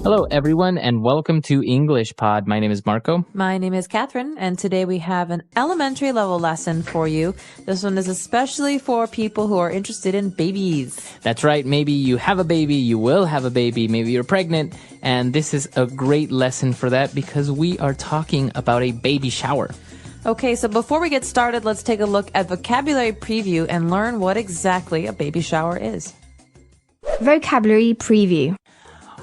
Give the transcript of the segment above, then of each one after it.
Hello, everyone, and welcome to English Pod. My name is Marco. My name is Catherine, and today we have an elementary level lesson for you. This one is especially for people who are interested in babies. That's right. Maybe you have a baby, you will have a baby, maybe you're pregnant, and this is a great lesson for that because we are talking about a baby shower. Okay, so before we get started, let's take a look at vocabulary preview and learn what exactly a baby shower is. Vocabulary preview.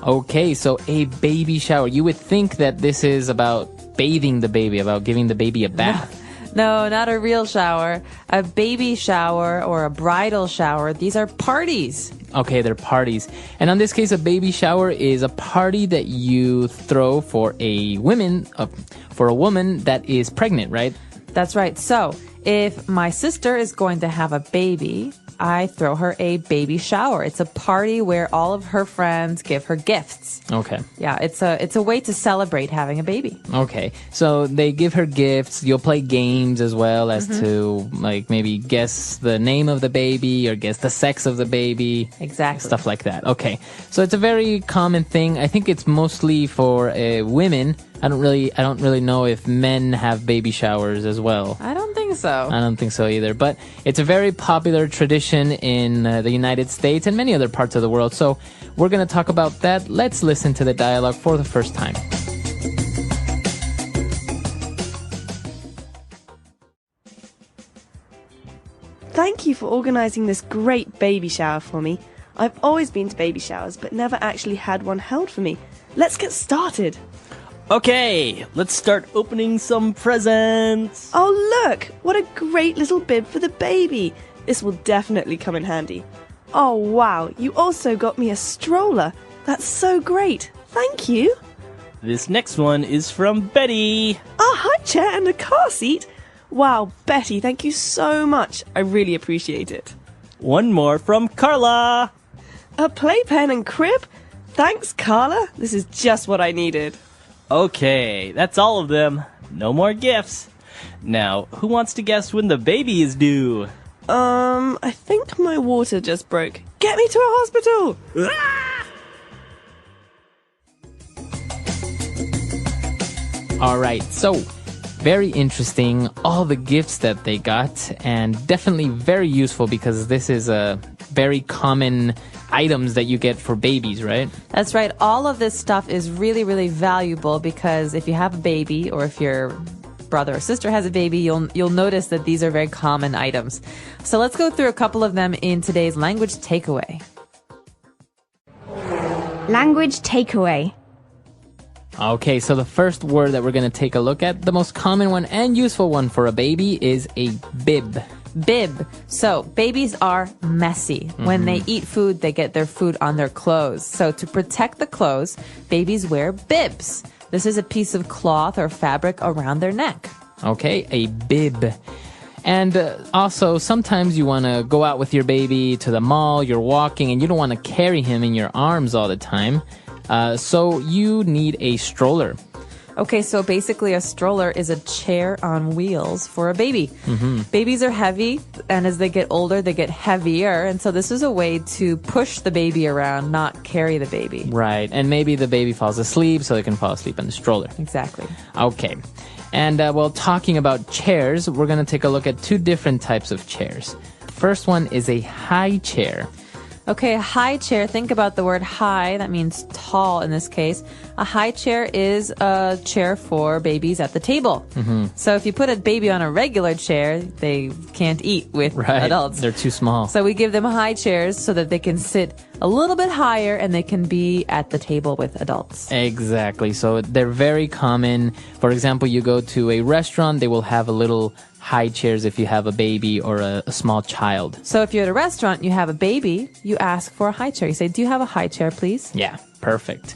Okay, so a baby shower. You would think that this is about bathing the baby, about giving the baby a bath. No, not a real shower. A baby shower or a bridal shower, these are parties. Okay, they're parties. And in this case, a baby shower is a party that you throw for a woman that is pregnant, right? That's right. So, if my sister is going to have a baby, I throw her a baby shower. It's a party where all of her friends give her gifts. Okay. Yeah, it's a way to celebrate having a baby. Okay. So they give her gifts. You'll play games as well as to like maybe guess the name of the baby or guess the sex of the baby. Exactly. Stuff like that. Okay. So it's a very common thing. I think it's mostly for women. I don't really know if men have baby showers as well. I don't think so. I don't think so either. But it's a very popular tradition in the United States and many other parts of the world. So we're going to talk about that. Let's listen to the dialogue for the first time. Thank you for organising this great baby shower for me. I've always been to baby showers, but never actually had one held for me. Let's get started. Okay, let's start opening some presents. Oh look, what a great little bib for the baby. This will definitely come in handy. Oh wow, you also got me a stroller. That's so great. Thank you. This next one is from Betty. A high chair and a car seat. Wow, Betty, thank you so much. I really appreciate it. One more from Carla. A playpen and crib. Thanks, Carla. This is just what I needed. Okay, that's all of them. No more gifts. Now, who wants to guess when the baby is due? I think my water just broke. Get me to a hospital! All right, so very interesting, all the gifts that they got, and definitely very useful because this is a very common items that you get for babies, right? That's right. All of this stuff is really, really valuable because if you have a baby or if your brother or sister has a baby, you'll notice that these are very common items. So let's go through a couple of them in today's language takeaway. Language takeaway. Okay, so the first word that we're going to take a look at, the most common one and useful one for a baby is a bib. Bib. So babies are messy. When they eat food, they get their food on their clothes. So to protect the clothes, babies wear bibs. This is a piece of cloth or fabric around their neck. Okay, a bib. And also, sometimes you want to go out with your baby to the mall, you're walking, and you don't want to carry him in your arms all the time. So you need a stroller. Okay, so basically a stroller is a chair on wheels for a baby. Babies are heavy, and as they get older, they get heavier. And so this is a way to push the baby around, not carry the baby. Right, and maybe the baby falls asleep, so they can fall asleep in the stroller. Exactly. Okay, and talking about chairs, we're going to take a look at two different types of chairs. First one is a high chair. Okay, a high chair. Think about the word high. That means tall in this case. A high chair is a chair for babies at the table. So if you put a baby on a regular chair, they can't eat with adults. They're too small. So we give them high chairs so that they can sit a little bit higher and they can be at the table with adults. Exactly. So they're very common. For example, you go to a restaurant, they will have a little high chairs if you have a baby or a small child. So if you're at a restaurant, you have a baby, you ask for a high chair. You say, do you have a high chair, please? Yeah, perfect.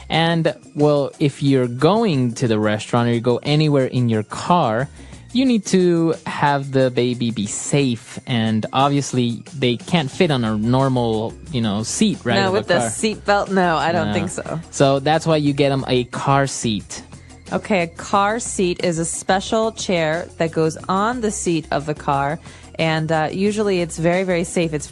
And, well, if you're going to the restaurant or you go anywhere in your car, you need to have the baby be safe. And obviously, they can't fit on a normal, seat, right? No, with the seat belt, no, I don't think so. So that's why you get them a car seat. Okay, a car seat is a special chair that goes on the seat of the car, And usually it's very, very safe. It's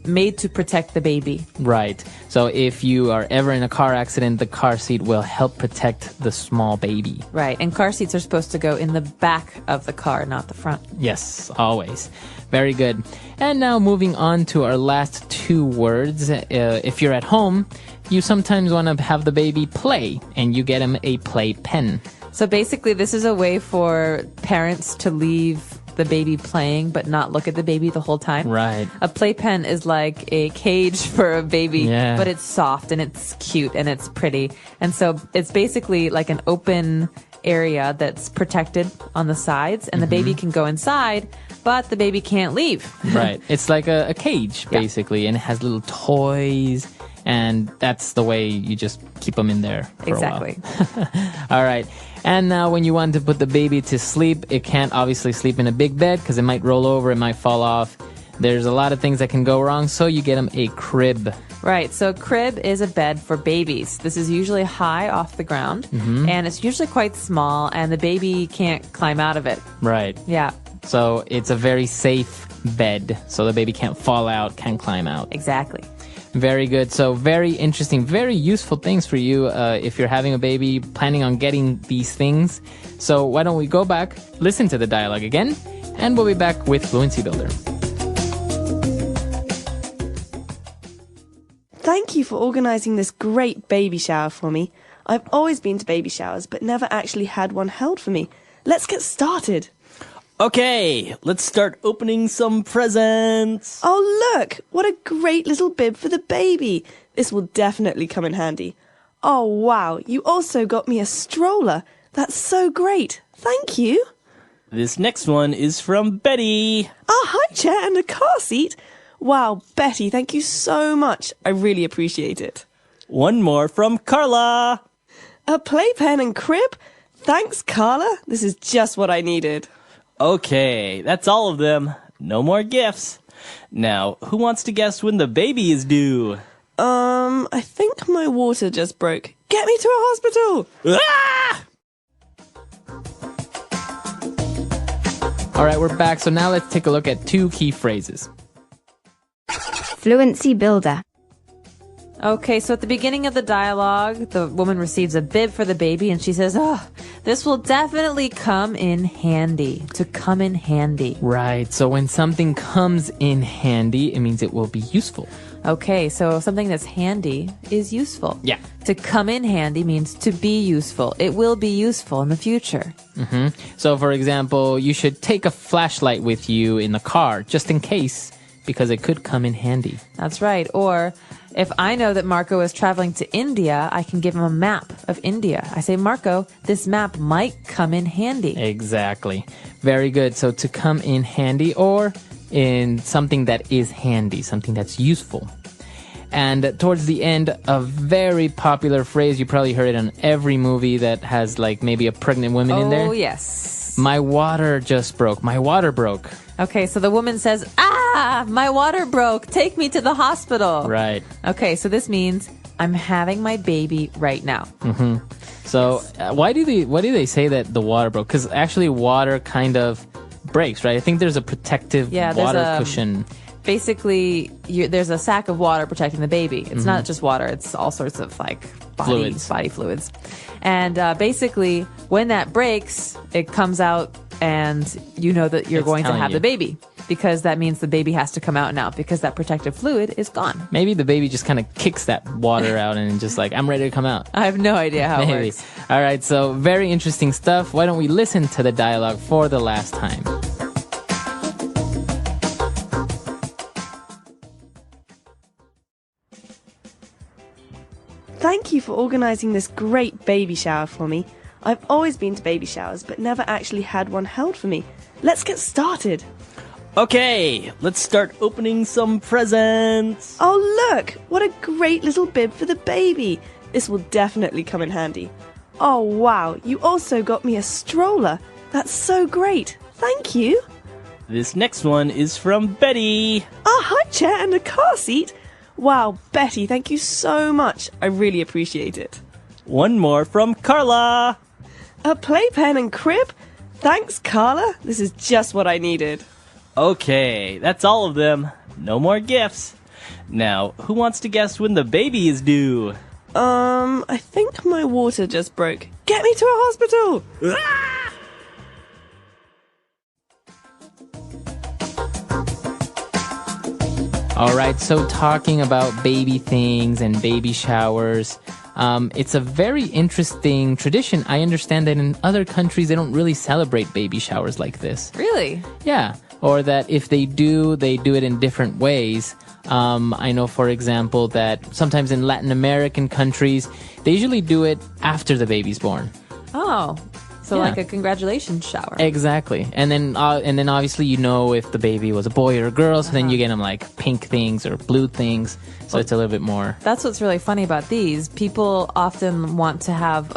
made to protect the baby. Right. So if you are ever in a car accident, the car seat will help protect the small baby. Right. And car seats are supposed to go in the back of the car, not the front. Yes, always. Very good. And now moving on to our last two words. If you're at home, you sometimes want to have the baby play, and you get him a playpen. So basically, this is a way for parents to leave the baby playing but not look at the baby the whole time. Right. A playpen is like a cage for a baby, Yeah. but it's soft and it's cute and it's pretty. And so it's basically like an open area that's protected on the sides, and the baby can go inside, but the baby can't leave. Right. It's like a cage, Yeah. basically, and it has little toys, and that's the way you just keep them in there for Exactly. a while. All right. And now when you want to put the baby to sleep, it can't obviously sleep in a big bed because it might roll over, it might fall off. There's a lot of things that can go wrong, so you get them a crib. Right, so crib is a bed for babies. This is usually high off the ground, and it's usually quite small, and the baby can't climb out of it. Right. Yeah, So it's a very safe bed, so the baby can't fall out, can't climb out. exactly. Very good. So very interesting, very useful things for you if you're having a baby, planning on getting these things. So why don't we go back, listen to the dialogue again, and we'll be back with Fluency Builder. Thank you for organising this great baby shower for me. I've always been to baby showers, but never actually had one held for me. Let's get started. Okay, let's start opening some presents. Oh, look! What a great little bib for the baby. This will definitely come in handy. Oh, wow, you also got me a stroller. That's so great. Thank you. This next one is from Betty. A high chair and a car seat. Wow, Betty, thank you so much. I really appreciate it. One more from Carla. A playpen and crib. Thanks, Carla. This is just what I needed. Okay, that's all of them. No more gifts. Now, who wants to guess when the baby is due? I think my water just broke. Get me to a hospital. Ah! All right, we're back. So now let's take a look at two key phrases. Fluency Builder. Okay, so at the beginning of the dialogue, the woman receives a bib for the baby, and she says, "Oh, this will definitely come in handy." To come in handy. Right. So when something comes in handy, it means it will be useful. Okay, so something that's handy is useful. Yeah. To come in handy means to be useful. It will be useful in the future. So for example, you should take a flashlight with you in the car just in case, because it could come in handy. That's right. Or if I know that Marco is traveling to India, I can give him a map of India. I say, Marco, this map might come in handy. Exactly. Very good. So to come in handy, or in something that is handy, something that's useful. And towards the end, a very popular phrase, you probably heard it in every movie that has like maybe a pregnant woman in there. Oh, yes. My water just broke. My water broke. Okay, so the woman says, my water broke. Take me to the hospital. Right. Okay, so this means I'm having my baby right now. So why do they say that the water broke? Because actually water kind of breaks, right? I think there's a protective water cushion. Basically, there's a sack of water protecting the baby. It's not just water. It's all sorts of like body fluids. And basically, when that breaks, it comes out and you know that you're going to have the baby. Because that means the baby has to come out now because that protective fluid is gone. Maybe the baby just kind of kicks that water out and just like, I'm ready to come out. I have no idea how it Maybe. works. All right, so very interesting stuff. Why don't we listen to the dialogue for the last time? Thank you for organising this great baby shower for me. I've always been to baby showers, but never actually had one held for me. Let's get started. Okay, let's start opening some presents. Oh, look! What a great little bib for the baby. This will definitely come in handy. Oh, wow, you also got me a stroller. That's so great. Thank you. This next one is from Betty. A high chair and a car seat. Wow, Betty, thank you so much. I really appreciate it. One more from Carla. A playpen and crib. Thanks, Carla. This is just what I needed. Okay, that's all of them. No more gifts. Now, who wants to guess when the baby is due? I think my water just broke. Get me to a hospital! All right, so talking about baby things and baby showers, it's a very interesting tradition. I understand that in other countries, they don't really celebrate baby showers like this. Really? Yeah, or that if they do it in different ways. I know, for example, that sometimes in Latin American countries, they usually do it after the baby's born. Oh, so Yeah. like a congratulations shower. Exactly. And then obviously you know if the baby was a boy or a girl, so then you get them like pink things or blue things. So it's a little bit more. That's what's really funny about these. People often want to have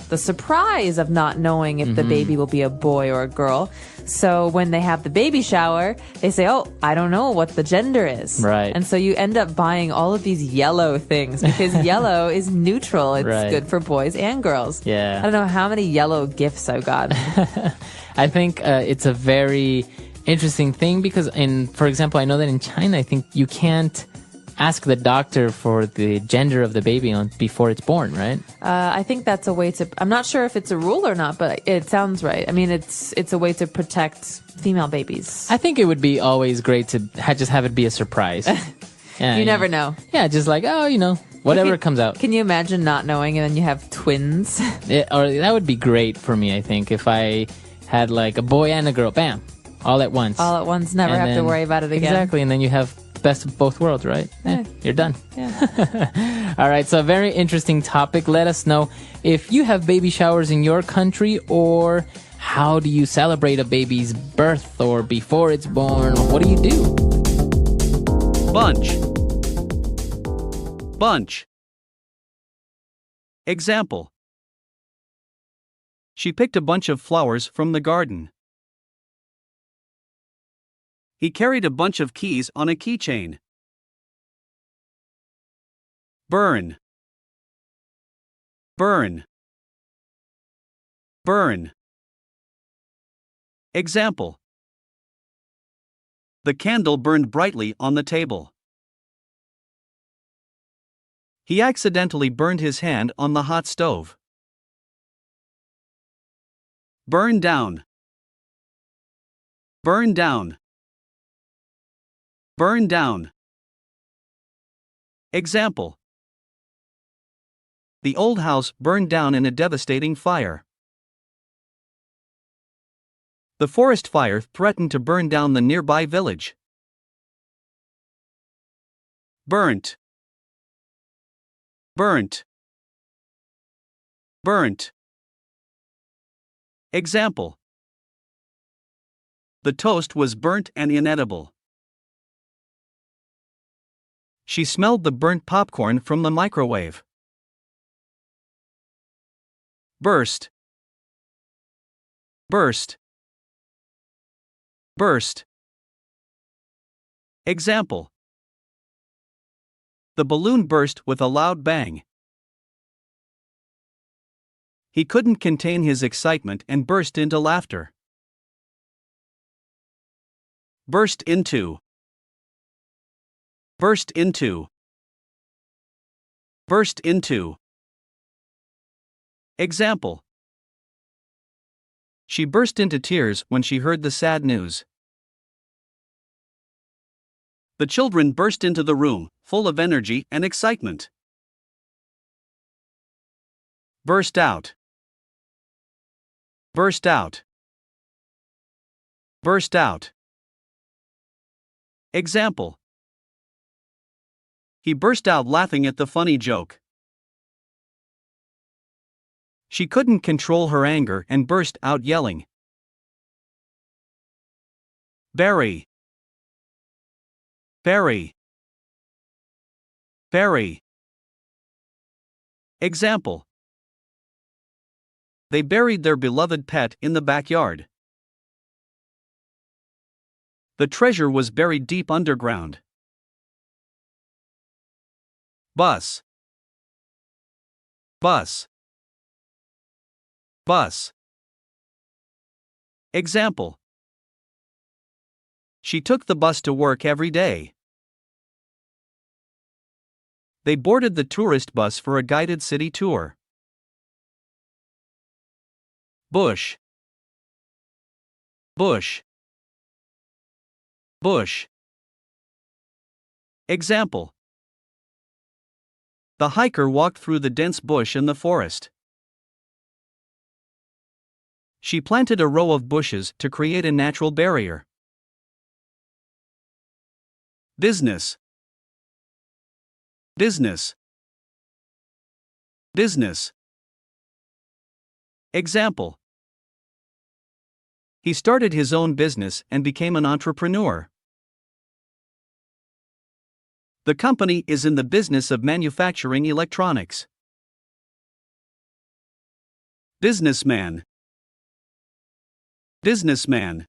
the surprise of not knowing if the baby will be a boy or a girl. So when they have the baby shower, they say, oh, I don't know what the gender is. Right. And so you end up buying all of these yellow things because yellow is neutral. It's Right. good for boys and girls. Yeah. I don't know how many yellow gifts I've got. I think it's a very interesting thing because for example, I know that in China, I think you can't ask the doctor for the gender of the baby before it's born, right? I think that's a way to. I'm not sure if it's a rule or not, but it sounds right. I mean, it's a way to protect female babies. I think it would be always great to just have it be a surprise. Yeah, You never know. Yeah, just like, whatever Can- comes out. Can you imagine not knowing and then you have twins? Or that would be great for me, I think, if I had like a boy and a girl, bam, all at once. All at once, never And have to then- worry about it again. Exactly, and then you have the best of both worlds, right? Yeah. You're done. Yeah. All right, so a very interesting topic. Let us know if you have baby showers in your country, or how do you celebrate a baby's birth or before it's born? What do you do? Bunch. Bunch. Example. She picked a bunch of flowers from the garden. He carried a bunch of keys on a keychain. Burn. Burn. Burn. Example. The candle burned brightly on the table. He accidentally burned his hand on the hot stove. Burn down. Burn down. Burn down. Example. The old house burned down in a devastating fire. The forest fire threatened to burn down the nearby village. Burnt. Burnt. Burnt. Example. The toast was burnt and inedible. She smelled the burnt popcorn from the microwave. Burst. Burst. Burst. Example. The balloon burst with a loud bang. He couldn't contain his excitement and burst into laughter. Burst into. Burst into. Burst into. Example. She burst into tears when she heard the sad news. The children burst into the room, full of energy and excitement. Burst out. Burst out. Burst out. Example. He burst out laughing at the funny joke. She couldn't control her anger and burst out yelling. Bury. Bury. Bury. Example. They buried their beloved pet in the backyard. The treasure was buried deep underground. Bus. Bus. Bus. Example. She took the bus to work every day. They boarded the tourist bus for a guided city tour. Bush. Bush. Bush. Example. The hiker walked through the dense bush in the forest. She planted a row of bushes to create a natural barrier. Business. Business. Business. Example. He started his own business and became an entrepreneur. The company is in the business of manufacturing electronics. Businessman. Businessman.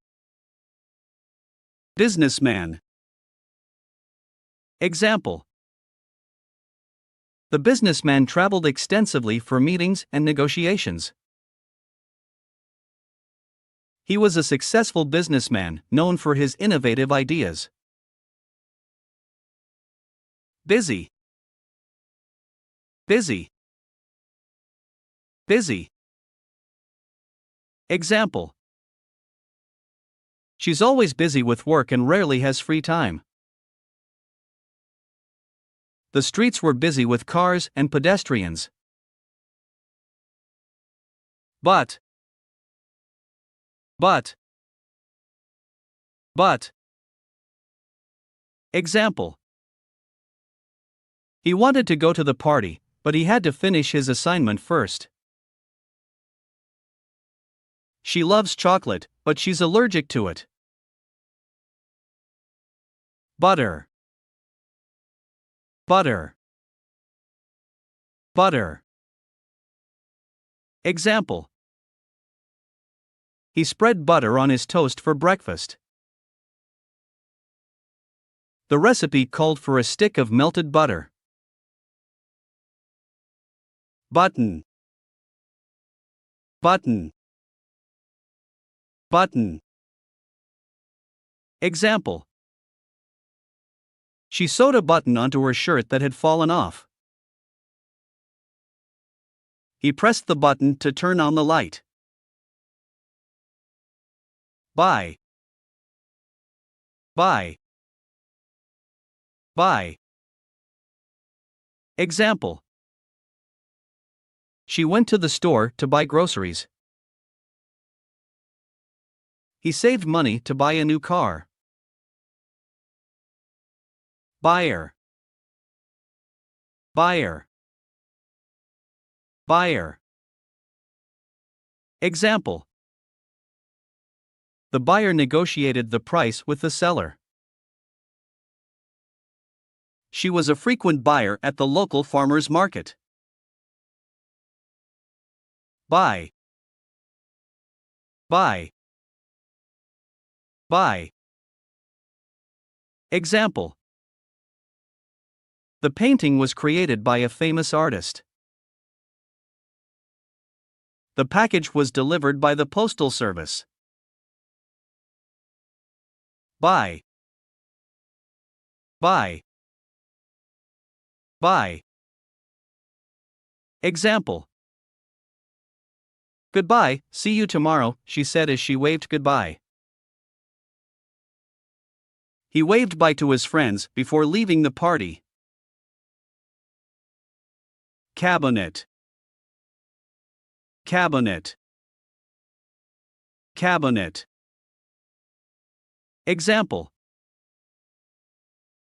Businessman. Example. The businessman traveled extensively for meetings and negotiations. He was a successful businessman, known for his innovative ideas. Busy. Busy. Busy. Example. She's always busy with work and rarely has free time. The streets were busy with cars and pedestrians. But. Example. He wanted to go to the party, but he had to finish his assignment first. She loves chocolate, but she's allergic to it. Butter. Butter. Butter. Example. He spread butter on his toast for breakfast. The recipe called for a stick of melted butter. Button. Button. Button. Example. She sewed a button onto her shirt that had fallen off. He pressed the button to turn on the light. Buy. Buy. Buy. Example. She went to the store to buy groceries. He saved money to buy a new car. Buyer. Buyer. Buyer. Example. The buyer negotiated the price with the seller. She was a frequent buyer at the local farmer's market. Buy. Buy. Buy. Example. The painting was created by a famous artist. The package was delivered by the postal service. Buy. Buy. Buy. Example. Goodbye, see you tomorrow, she said as she waved goodbye. He waved bye to his friends before leaving the party. Cabinet. Cabinet. Cabinet. Example.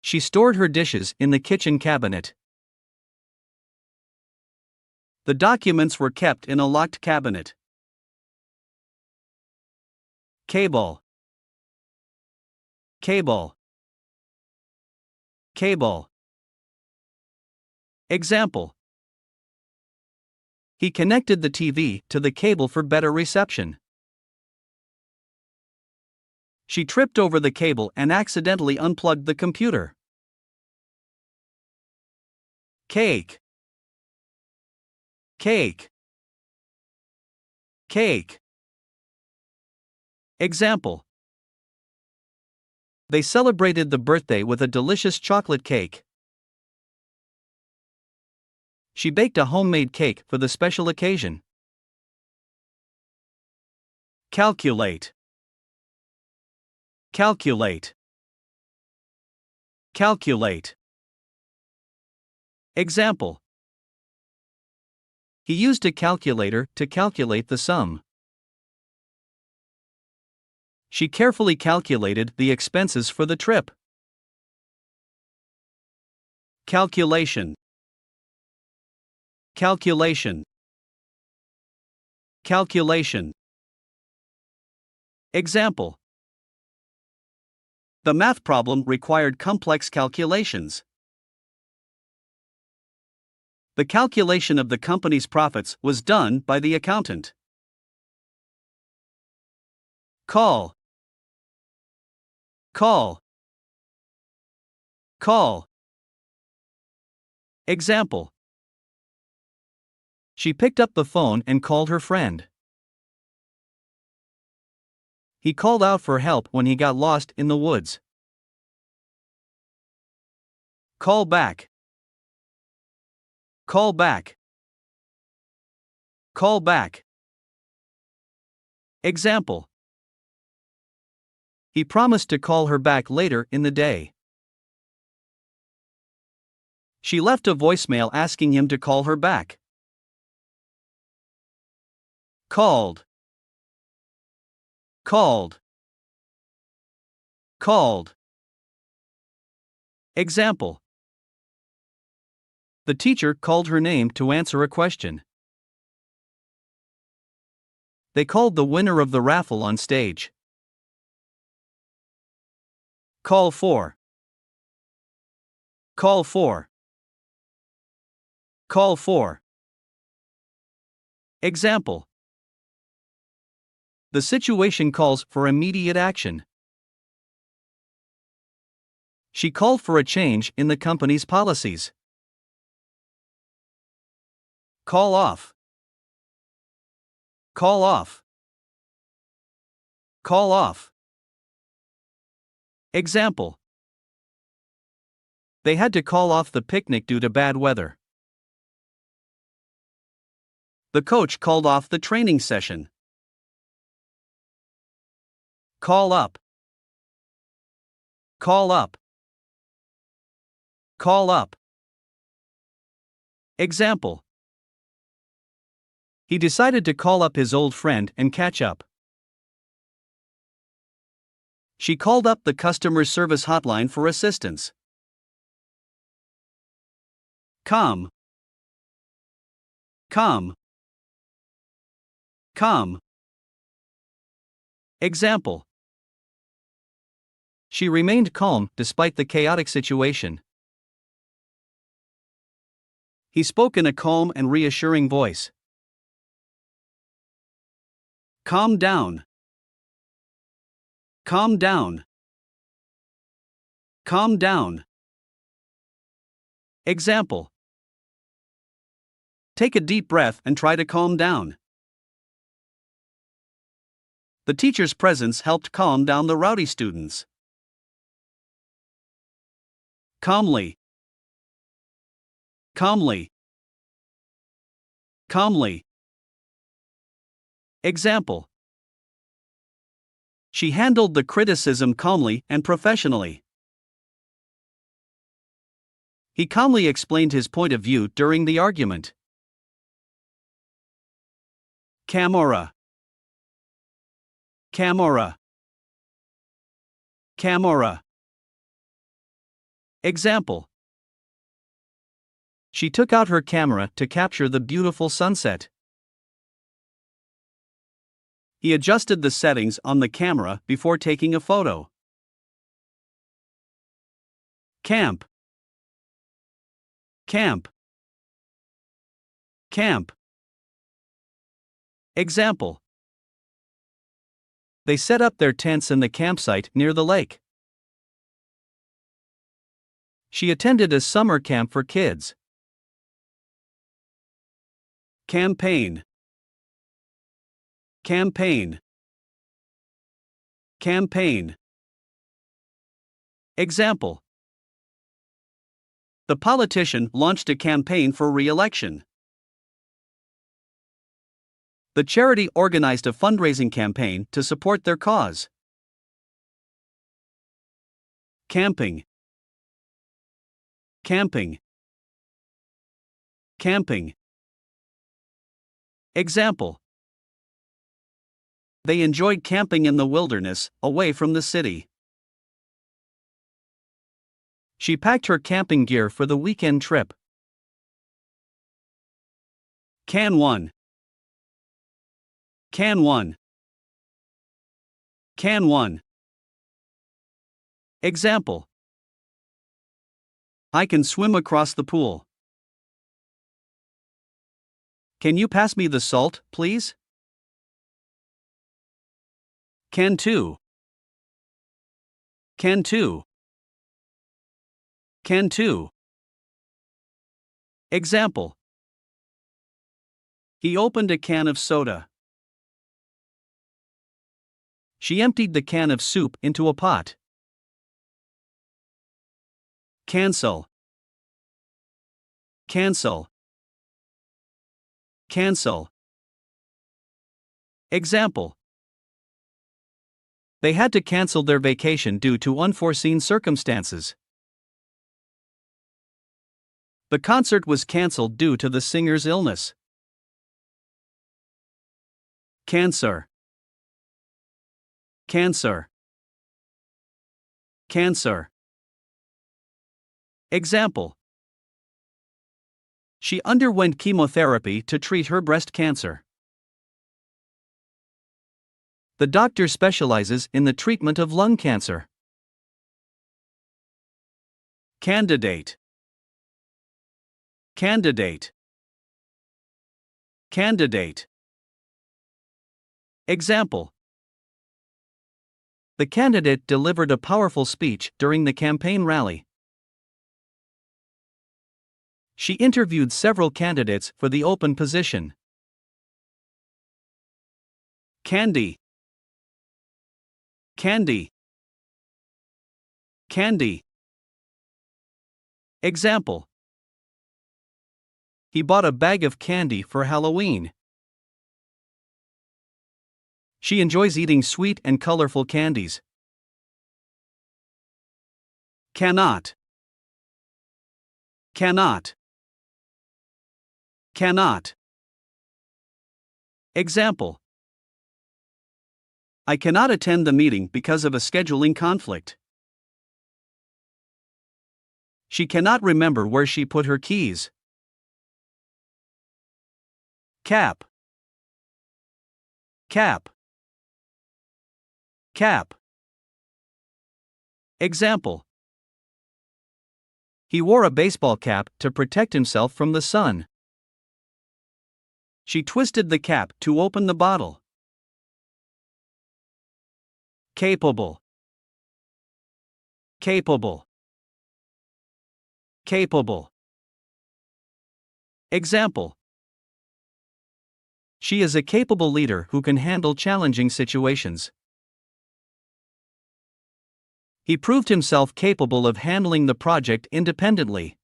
She stored her dishes in the kitchen cabinet. The documents were kept in a locked cabinet. Cable. Cable. Cable. Example. He connected the TV to the cable for better reception. She tripped over the cable and accidentally unplugged the computer. Cake. Cake. Cake. Example. They celebrated the birthday with a delicious chocolate cake. She baked a homemade cake for the special occasion. Calculate. Calculate. Calculate. Example. He used a calculator to calculate the sum. She carefully calculated the expenses for the trip. Calculation. Calculation. Calculation. Example. The math problem required complex calculations. The calculation of the company's profits was done by the accountant. Call. Call. Call. Example. She picked up the phone and called her friend. He called out for help when he got lost in the woods. Call back. Call back. Call back. Example. He promised to call her back later in the day. She left a voicemail asking him to call her back. Called. Called. Called. Example. The teacher called her name to answer a question. They called the winner of the raffle on stage. Call for. Call for. Call for. Example. The situation calls for immediate action. She called for a change in the company's policies. Call off. Call off. Call off. Example. They had to call off the picnic due to bad weather. The coach called off the training session. Call up. Call up. Call up. Example. He decided to call up his old friend and catch up. She called up the customer service hotline for assistance. Come. Come. Come. Example. She remained calm despite the chaotic situation. He spoke in a calm and reassuring voice. Calm down. Calm down. Calm down. Example. Take a deep breath and try to calm down. The teacher's presence helped calm down the rowdy students. Calmly. Calmly. Calmly. Example. She handled the criticism calmly and professionally. He calmly explained his point of view during the argument. Camera. Camera. Camera. Example. She took out her camera to capture the beautiful sunset. He adjusted the settings on the camera before taking a photo. Camp. Camp. Camp. Example. They set up their tents in the campsite near the lake. She attended a summer camp for kids. Campaign. Campaign. Campaign. Example. The politician launched a campaign for re-election. The charity organized a fundraising campaign to support their cause. Camping. Camping. Camping. Example. They enjoyed camping in the wilderness, away from the city. She packed her camping gear for the weekend trip. Can 1. Can 1. Can 1. Example. I can swim across the pool. Can you pass me the salt, please? Can 2. Can 2. Can 2. Example. He opened a can of soda. She emptied the can of soup into a pot. Cancel. Cancel. Cancel. Example. They had to cancel their vacation due to unforeseen circumstances. The concert was canceled due to the singer's illness. Cancer. Cancer. Cancer. Example. She underwent chemotherapy to treat her breast cancer. The doctor specializes in the treatment of lung cancer. Candidate. Candidate. Candidate. Example. The candidate delivered a powerful speech during the campaign rally. She interviewed several candidates for the open position. Candy. Candy. Candy. Example. He bought a bag of candy for Halloween. She enjoys eating sweet and colorful candies. Cannot. Cannot. Cannot. Example. I cannot attend the meeting because of a scheduling conflict. She cannot remember where she put her keys. Cap. Cap. Cap. Example. He wore a baseball cap to protect himself from the sun. She twisted the cap to open the bottle. Capable. Capable. Capable. Example. She is a capable leader who can handle challenging situations. He proved himself capable of handling the project independently.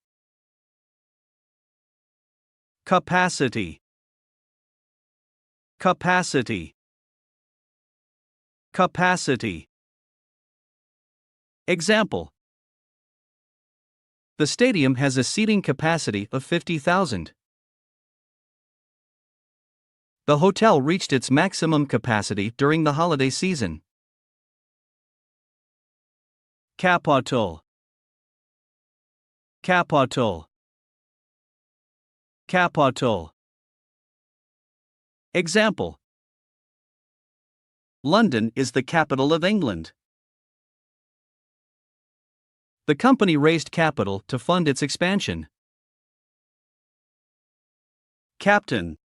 Capacity. Capacity. Capacity. Example. The stadium has a seating capacity of 50,000. The hotel reached its maximum capacity during the holiday season. Capital. Capital. Capital. Example. London is the capital of England. The company raised capital to fund its expansion. Captain.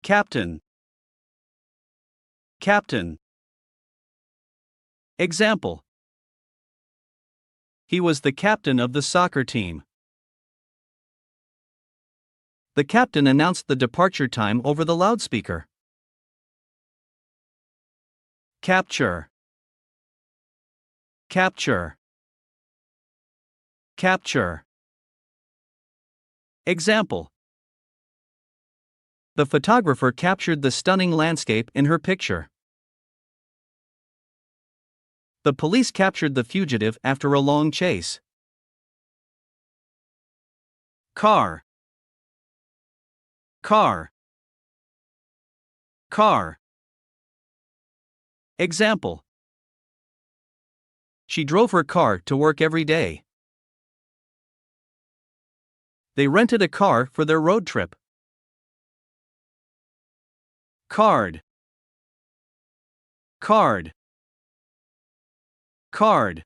Captain. Captain. Example. He was the captain of the soccer team. The captain announced the departure time over the loudspeaker. Capture. Capture. Capture. Example. The photographer captured the stunning landscape in her picture. The police captured the fugitive after a long chase. Car. Car. Car. Example. She drove her car to work every day. They rented a car for their road trip. Card. Card. Card.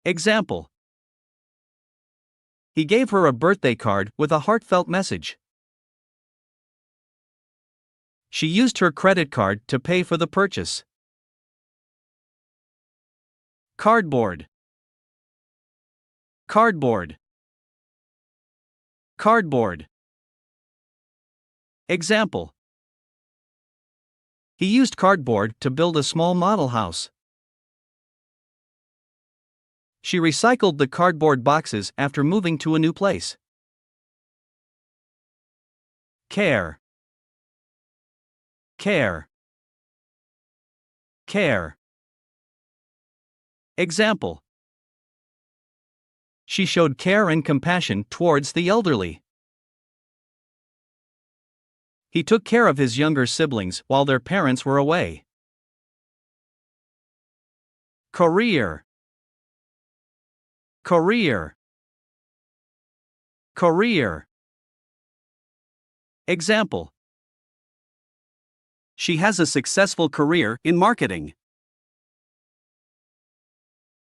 Example. He gave her a birthday card with a heartfelt message. She used her credit card to pay for the purchase. Cardboard. Cardboard. Cardboard. Example. He used cardboard to build a small model house. She recycled the cardboard boxes after moving to a new place. Care. Care. Care. Example. She showed care and compassion towards the elderly. He took care of his younger siblings while their parents were away. Career. Career. Career. Example. She has a successful career in marketing.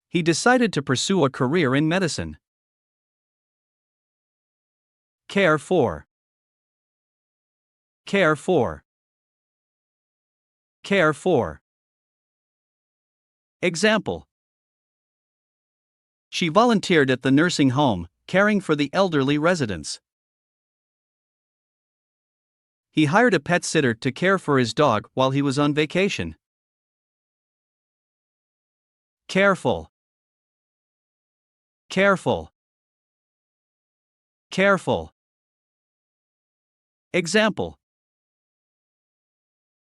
He decided to pursue a career in medicine. Care for. Care for. Care for. Example. She volunteered at the nursing home, caring for the elderly residents. He hired a pet sitter to care for his dog while he was on vacation. Careful. Careful. Careful. Example.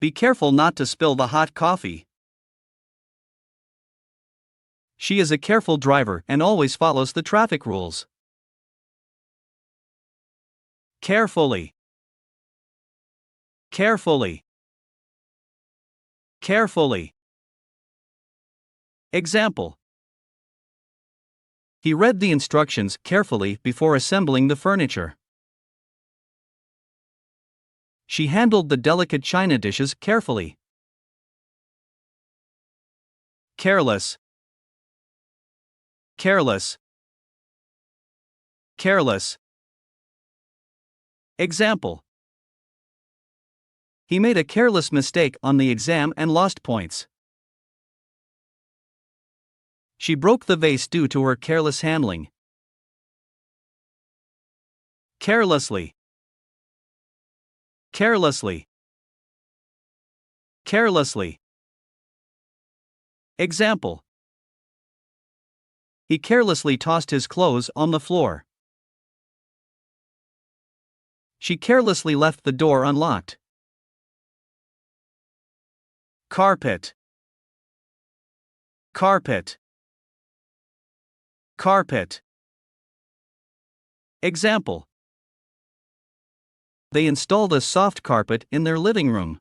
Be careful not to spill the hot coffee. She is a careful driver and always follows the traffic rules. Carefully. Carefully. Carefully. Example. He read the instructions carefully before assembling the furniture. She handled the delicate china dishes carefully. Careless. Careless. Careless. Example. He made a careless mistake on the exam and lost points. She broke the vase due to her careless handling. Carelessly. Carelessly. Carelessly. Example. He carelessly tossed his clothes on the floor. She carelessly left the door unlocked. Carpet. Carpet. Carpet. Example. They installed a soft carpet in their living room.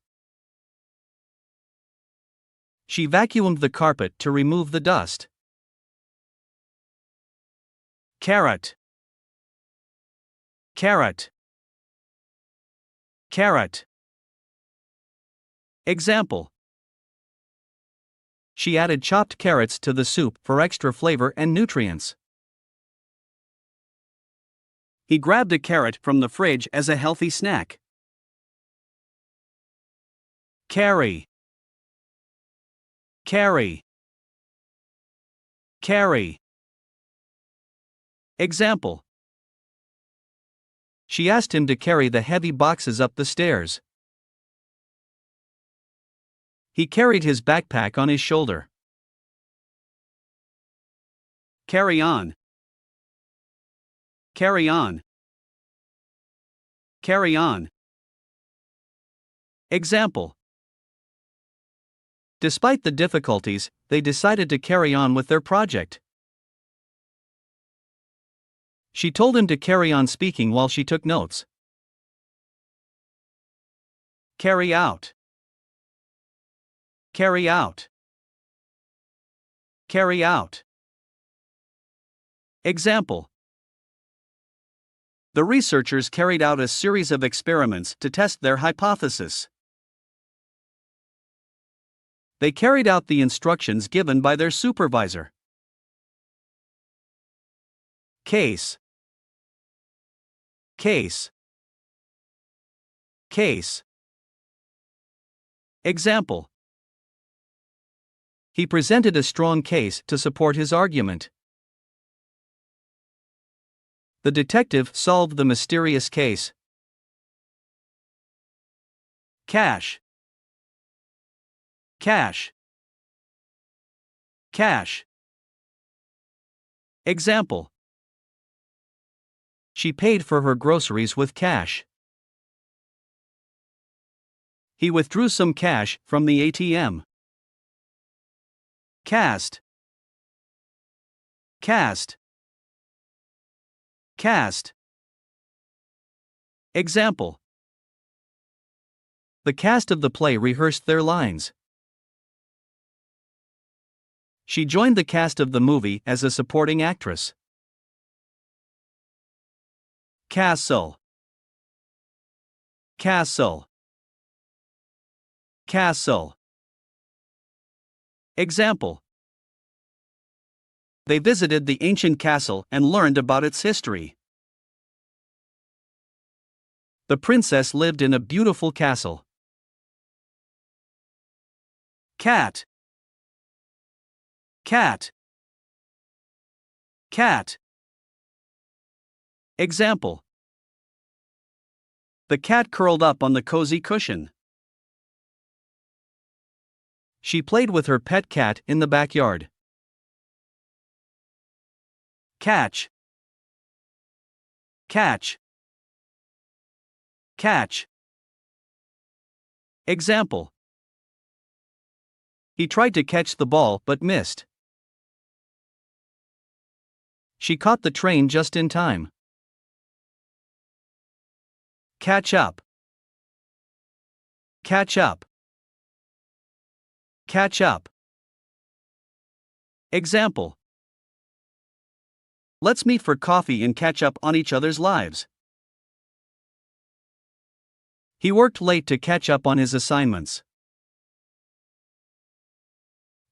She vacuumed the carpet to remove the dust. Carrot. Carrot. Carrot. Example. She added chopped carrots to the soup for extra flavor and nutrients. He grabbed a carrot from the fridge as a healthy snack. Carry. Carry. Carry. Example. She asked him to carry the heavy boxes up the stairs. He carried his backpack on his shoulder. Carry on. Carry on. Carry on. Example. Despite the difficulties, they decided to carry on with their project. She told him to carry on speaking while she took notes. Carry out. Carry out. Carry out. Example. The researchers carried out a series of experiments to test their hypothesis. They carried out the instructions given by their supervisor. Case. Case. Case. Example. He presented a strong case to support his argument. The detective solved the mysterious case. Cash. Cash. Cash. Example. She paid for her groceries with cash. He withdrew some cash from the ATM. Cast. Cast. Cast. Example. The cast of the play rehearsed their lines. She joined the cast of the movie as a supporting actress. Castle. Castle. Castle. Example. They visited the ancient castle and learned about its history. The princess lived in a beautiful castle. Cat. Cat. Cat. Example. The cat curled up on the cozy cushion. She played with her pet cat in the backyard. Catch. Catch. Catch. Example. He tried to catch the ball but missed. She caught the train just in time. Catch up. Catch up. Catch up. Example. Let's meet for coffee and catch up on each other's lives. He worked late to catch up on his assignments.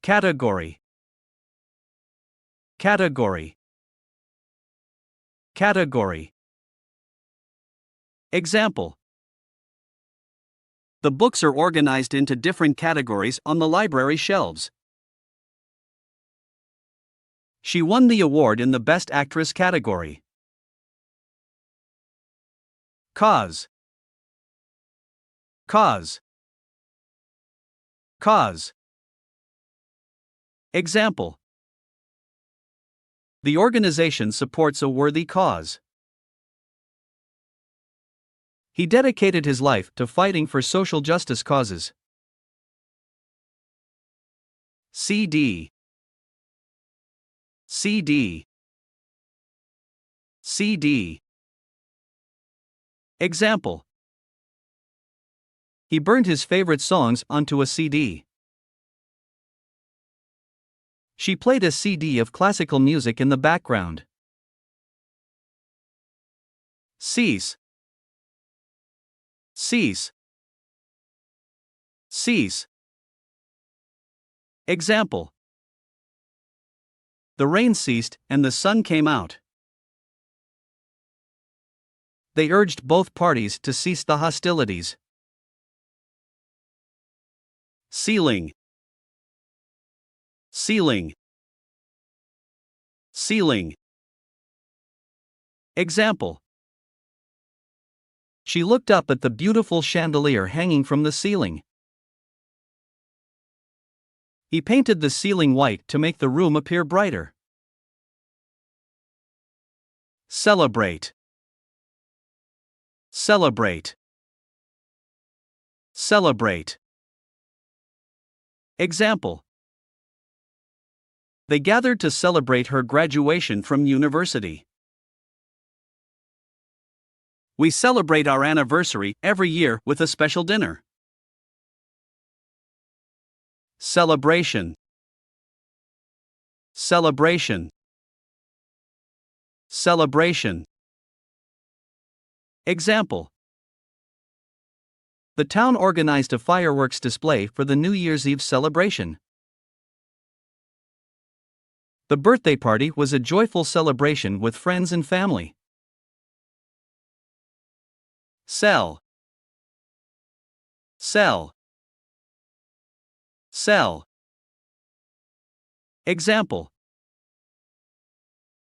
Category. Category. Category. Example. The books are organized into different categories on the library shelves. She won the award in the Best Actress category. Cause. Cause. Cause. Example. The organization supports a worthy cause. He dedicated his life to fighting for social justice causes. CD. CD. CD. Example. He burned his favorite songs onto a CD. She played a CD of classical music in the background. Cease. Cease. Cease. Example. The rain ceased and the sun came out. They urged both parties to cease the hostilities. Ceiling. Ceiling. Ceiling. Example. She looked up at the beautiful chandelier hanging from the ceiling. He painted the ceiling white to make the room appear brighter. Celebrate. Celebrate. Celebrate. Example. They gathered to celebrate her graduation from university. We celebrate our anniversary every year with a special dinner. Celebration. Celebration. Celebration. Example. The town organized a fireworks display for the New Year's Eve celebration. The birthday party was a joyful celebration with friends and family. Sell. Sell. Sell. Example.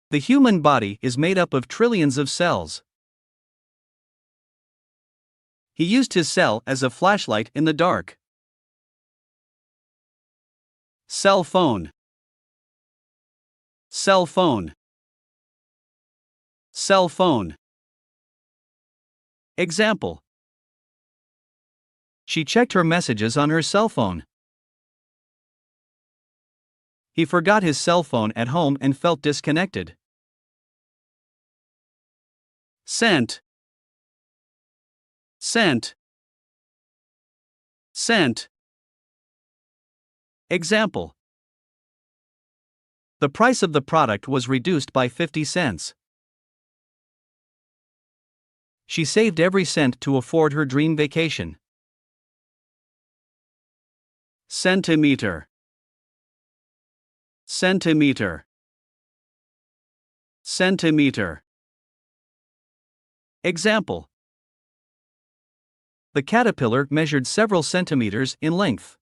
The human body is made up of trillions of cells. He used his cell as a flashlight in the dark. Cell phone. Cell phone. Cell phone. Example. She checked her messages on her cell phone. He forgot his cell phone at home and felt disconnected. Sent. Sent. Sent. Example. The price of the product was reduced by 50 cents. She saved every cent to afford her dream vacation. Centimeter. Centimeter. Centimeter. Example. The caterpillar measured several centimeters in length.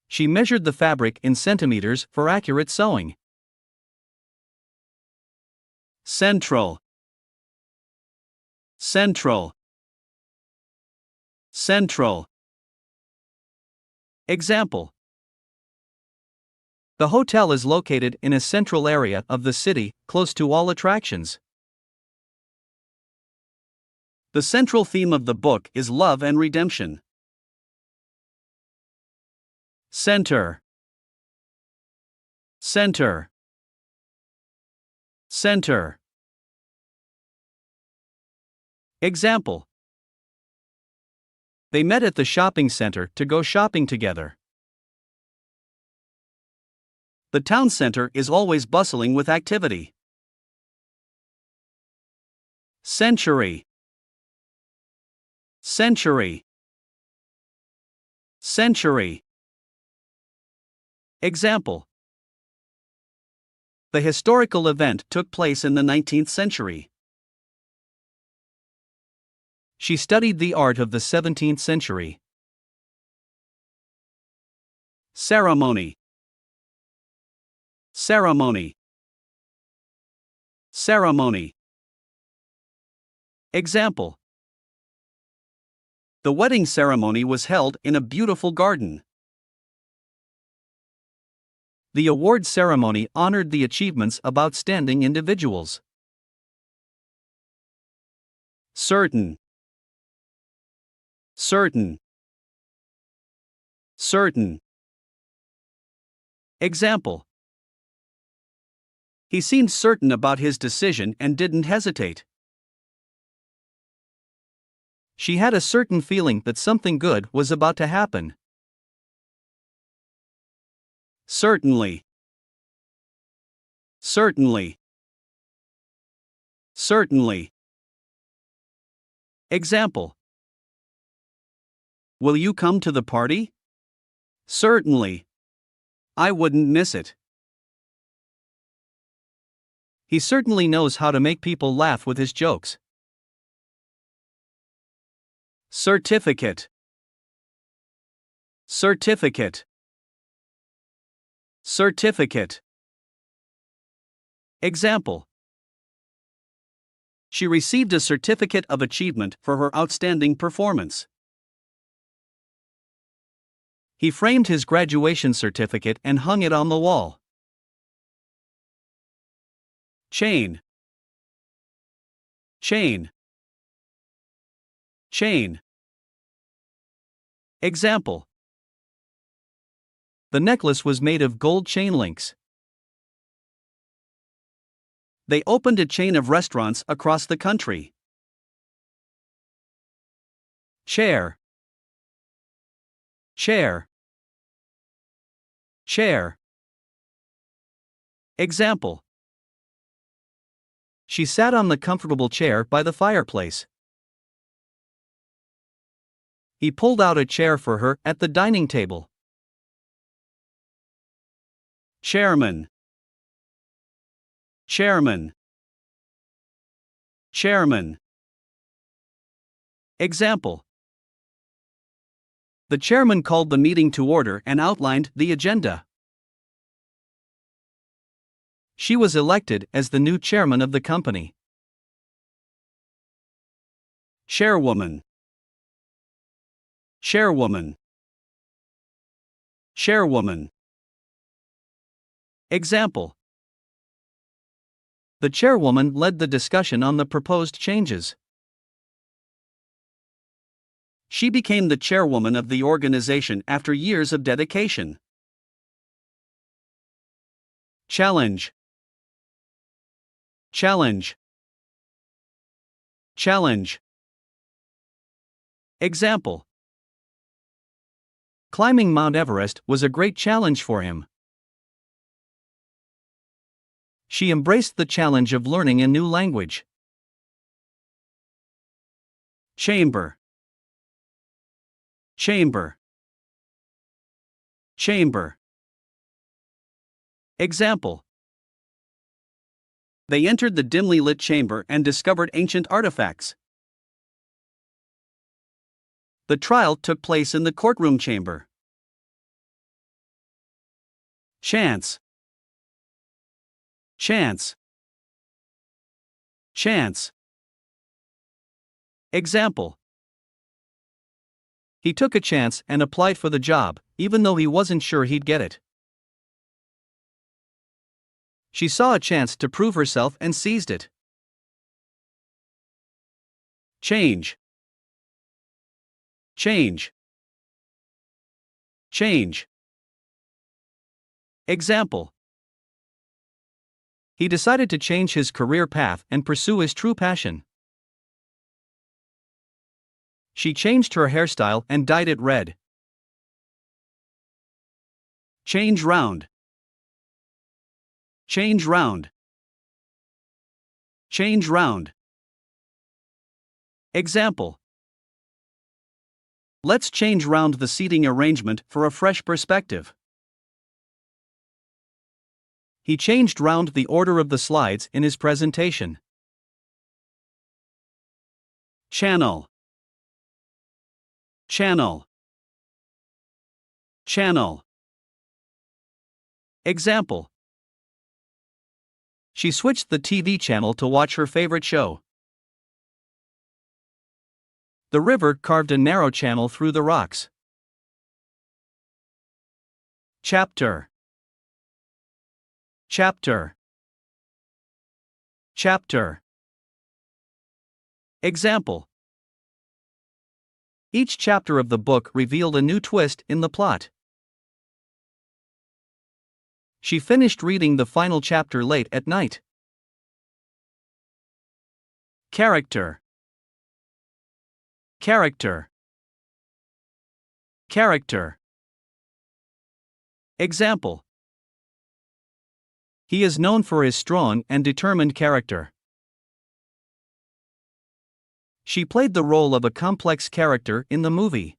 She measured the fabric in centimeters for accurate sewing. Central. Central. Central. Example. The hotel is located in a central area of the city, close to all attractions. The central theme of the book is love and redemption. Center. Center. Center. Example. They met at the shopping center to go shopping together. The town center is always bustling with activity. Century. Century. Century. Example. The historical event took place in the 19th century. She studied the art of the 17th century. Ceremony. Ceremony. Ceremony. Example. The wedding ceremony was held in a beautiful garden. The award ceremony honored the achievements of outstanding individuals. Certain. Certain. Certain. Example. He seemed certain about his decision and didn't hesitate. She had a certain feeling that something good was about to happen. Certainly. Certainly. Certainly. Example. Will you come to the party? Certainly. I wouldn't miss it. He certainly knows how to make people laugh with his jokes. Certificate. Certificate. Certificate. Example. She received a certificate of achievement for her outstanding performance. He framed his graduation certificate and hung it on the wall. chain, chain, chain. Example: the necklace was made of gold chain links. They opened a chain of restaurants across the country. Chair, chair, chair. Example: she sat on the comfortable chair by the fireplace. He pulled out a chair for her at the dining table. Chairman, chairman, chairman. Example: the chairman called the meeting to order and outlined the agenda. She was elected as the new chairman of the company. Chairwoman, chairwoman, chairwoman. Example: the chairwoman led the discussion on the proposed changes. She became the chairwoman of the organization after years of dedication. Challenge, challenge, challenge. Example: climbing Mount Everest was a great challenge for him. She embraced the challenge of learning a new language. Chamber, chamber, chamber. Example: they entered the dimly lit chamber and discovered ancient artifacts. The trial took place in the courtroom chamber. Chance, chance, chance. Example: he took a chance and applied for the job, even though he wasn't sure he'd get it. She saw a chance to prove herself and seized it. Change, change, change. Example: he decided to change his career path and pursue his true passion. She changed her hairstyle and dyed it red. Change round, change round, change round. Example: let's change round the seating arrangement for a fresh perspective. He changed round the order of the slides in his presentation. Channel, channel, channel. Example: she switched the TV channel to watch her favorite show. The river carved a narrow channel through the rocks. Chapter, chapter, chapter. Example: each chapter of the book revealed a new twist in the plot. She finished reading the final chapter late at night. Character, character, character. Example: he is known for his strong and determined character. She played the role of a complex character in the movie.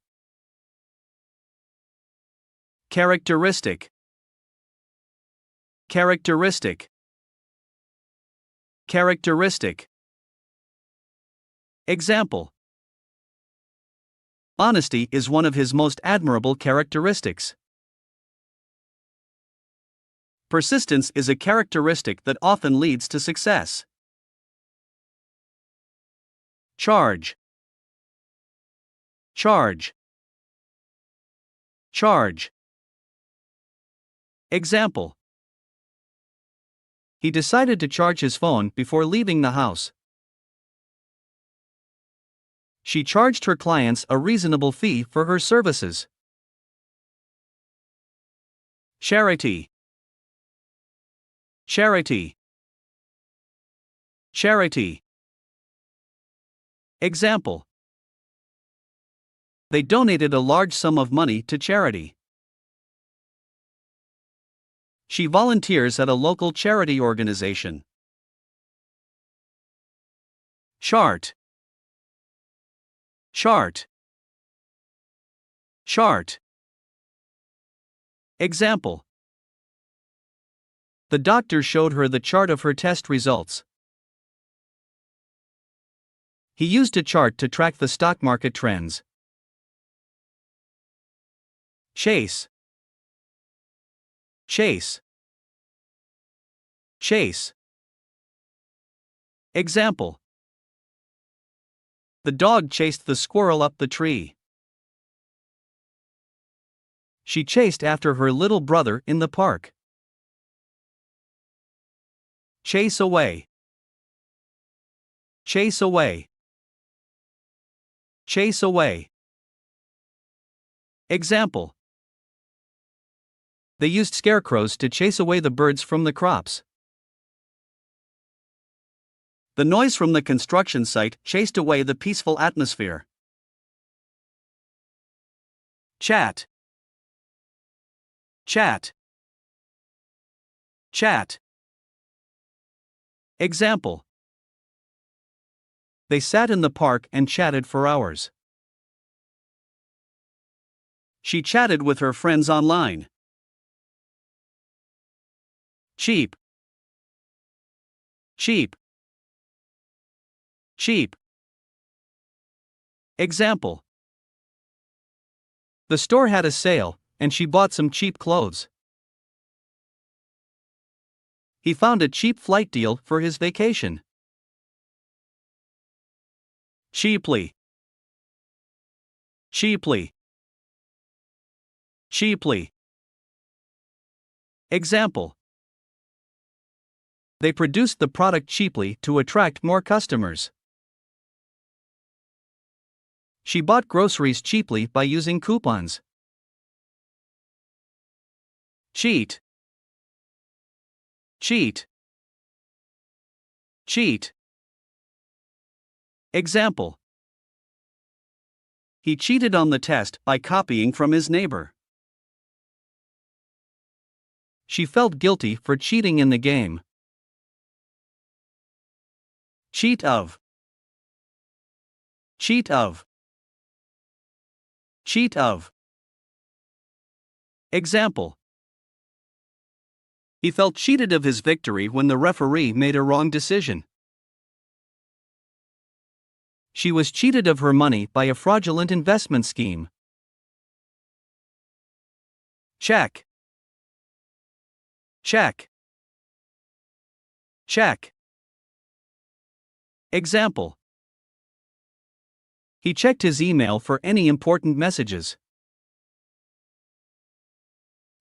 Characteristic, characteristic, characteristic. Example: honesty is one of his most admirable characteristics. Persistence is a characteristic that often leads to success. Charge, charge, charge. Example: He decided to charge his phone before leaving the house. She charged her clients a reasonable fee for her services. Charity. Charity. Charity. Example. They donated a large sum of money to charity. She volunteers at a local charity organization. Chart. Chart. Chart. Example. The doctor showed her the chart of her test results. He used a chart to track the stock market trends. Chase. Chase. Chase. Example. The dog chased the squirrel up the tree. She chased after her little brother in the park. Chase away. Chase away. Chase away. Example. They used scarecrows to chase away the birds from the crops. The noise from the construction site chased away the peaceful atmosphere. Chat. Chat. Chat. Example. They sat in the park and chatted for hours. She chatted with her friends online. Cheap. Cheap. Cheap. Example. The store had a sale, and she bought some cheap clothes. He found a cheap flight deal for his vacation. Cheaply. Cheaply. Cheaply. Example. They produced the product cheaply to attract more customers. She bought groceries cheaply by using coupons. Cheat. Cheat. Cheat. Example. He cheated on the test by copying from his neighbor. She felt guilty for cheating in the game. Cheat of. Cheat of. Cheat of. Example. He felt cheated of his victory when the referee made a wrong decision. She was cheated of her money by a fraudulent investment scheme. Check. Check. Check. Example. He checked his email for any important messages.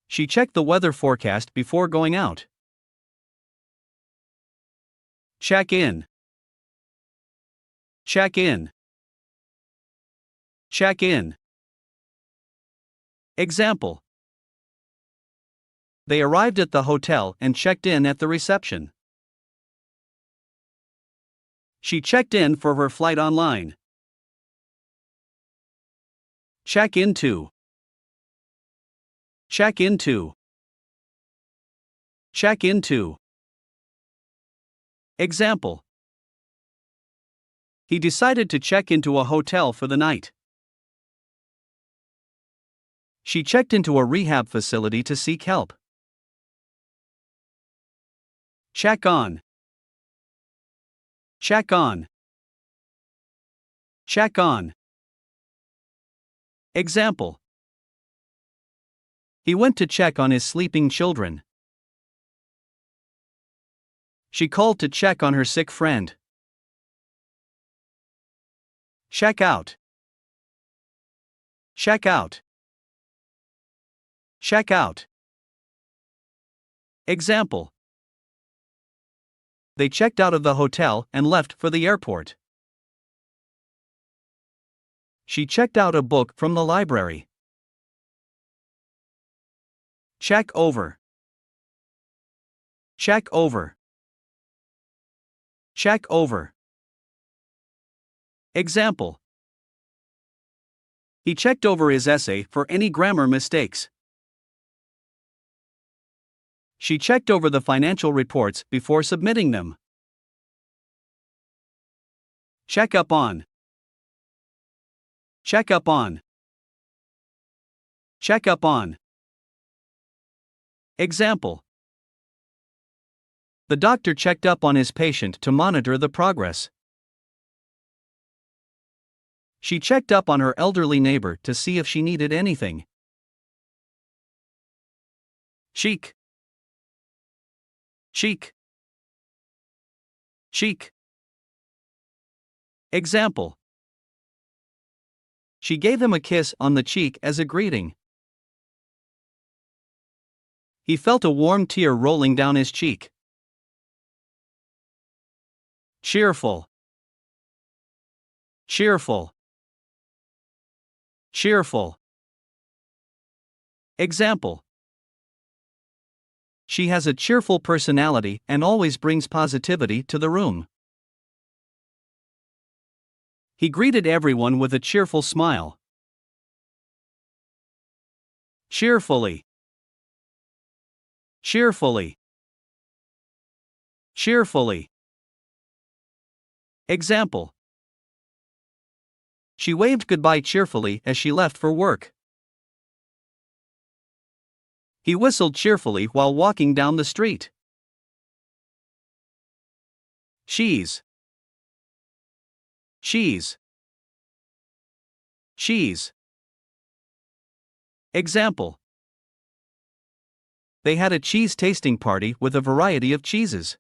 She checked the weather forecast before going out. Check in. Check in. Check in. Example. They arrived at the hotel and checked in at the reception. She checked in for her flight online. Check into. Check into. Check into. Example. He decided to check into a hotel for the night. She checked into a rehab facility to seek help. Check on. Check on. Check on. Example. He went to check on his sleeping children. She called to check on her sick friend. Check out. Check out. Check out. Example. they checked out of the hotel and left for the airport. She checked out a book from the library. Check over. Check over. Check over. Example. He checked over his essay for any grammar mistakes. She checked over the financial reports before submitting them. Check up on. Check up on. Check up on. Example. The doctor checked up on his patient to monitor the progress. She checked up on her elderly neighbor to see if she needed anything. Chic. Chic. Chic. Example. She gave him a kiss on the cheek as a greeting. He felt a warm tear rolling down his cheek. Cheerful. Cheerful. Cheerful. Example. She has a cheerful personality and always brings positivity to the room. He greeted everyone with a cheerful smile. Cheerfully. Cheerfully. Cheerfully. Example. She waved goodbye cheerfully as she left for work. He whistled cheerfully while walking down the street. Cheese. Cheese. Cheese. Example. They had a cheese tasting party with a variety of cheeses.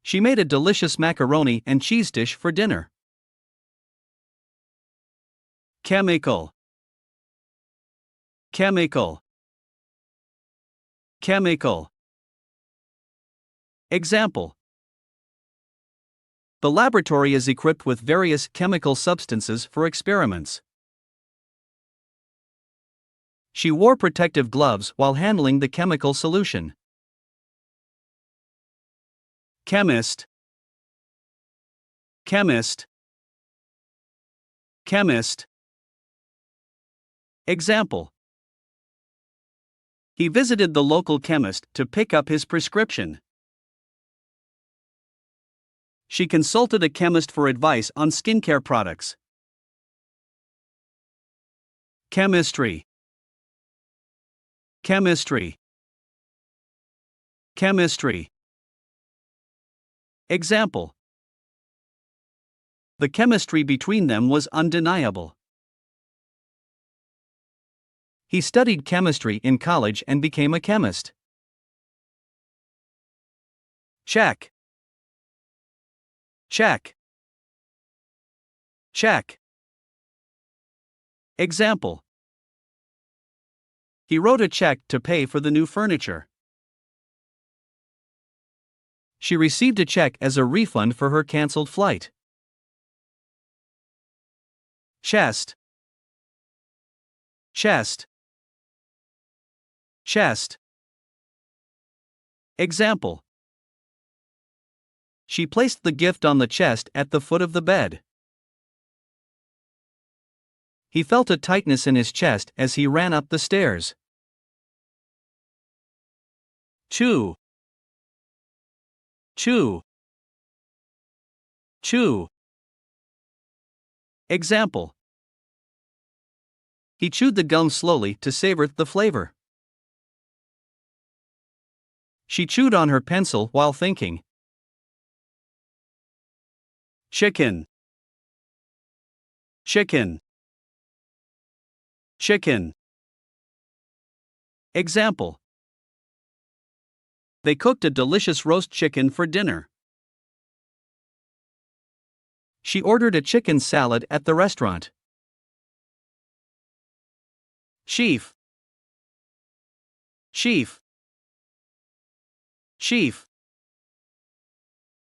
She made a delicious macaroni and cheese dish for dinner. Chemical. Chemical. Chemical. Example. The laboratory is equipped with various chemical substances for experiments. She wore protective gloves while handling the chemical solution. Chemist. Chemist. Chemist. Example. He visited the local chemist to pick up his prescription. She consulted a chemist for advice on skincare products. Chemistry. Chemistry. Chemistry. Example. The chemistry between them was undeniable. He studied chemistry in college and became a chemist. Check. Check. Check. Example. He wrote a check to pay for the new furniture. She received a check as a refund for her canceled flight. Chest. Chest. Chest. Example. She placed the gift on the chest at the foot of the bed. He felt a tightness in his chest as he ran up the stairs. Chew. Chew. Chew. Example. He chewed the gum slowly to savor the flavor. She chewed on her pencil while thinking. Chicken. Chicken. Chicken. Example. They cooked a delicious roast chicken for dinner. She ordered a chicken salad at the restaurant. Sheaf. Sheaf. Chief.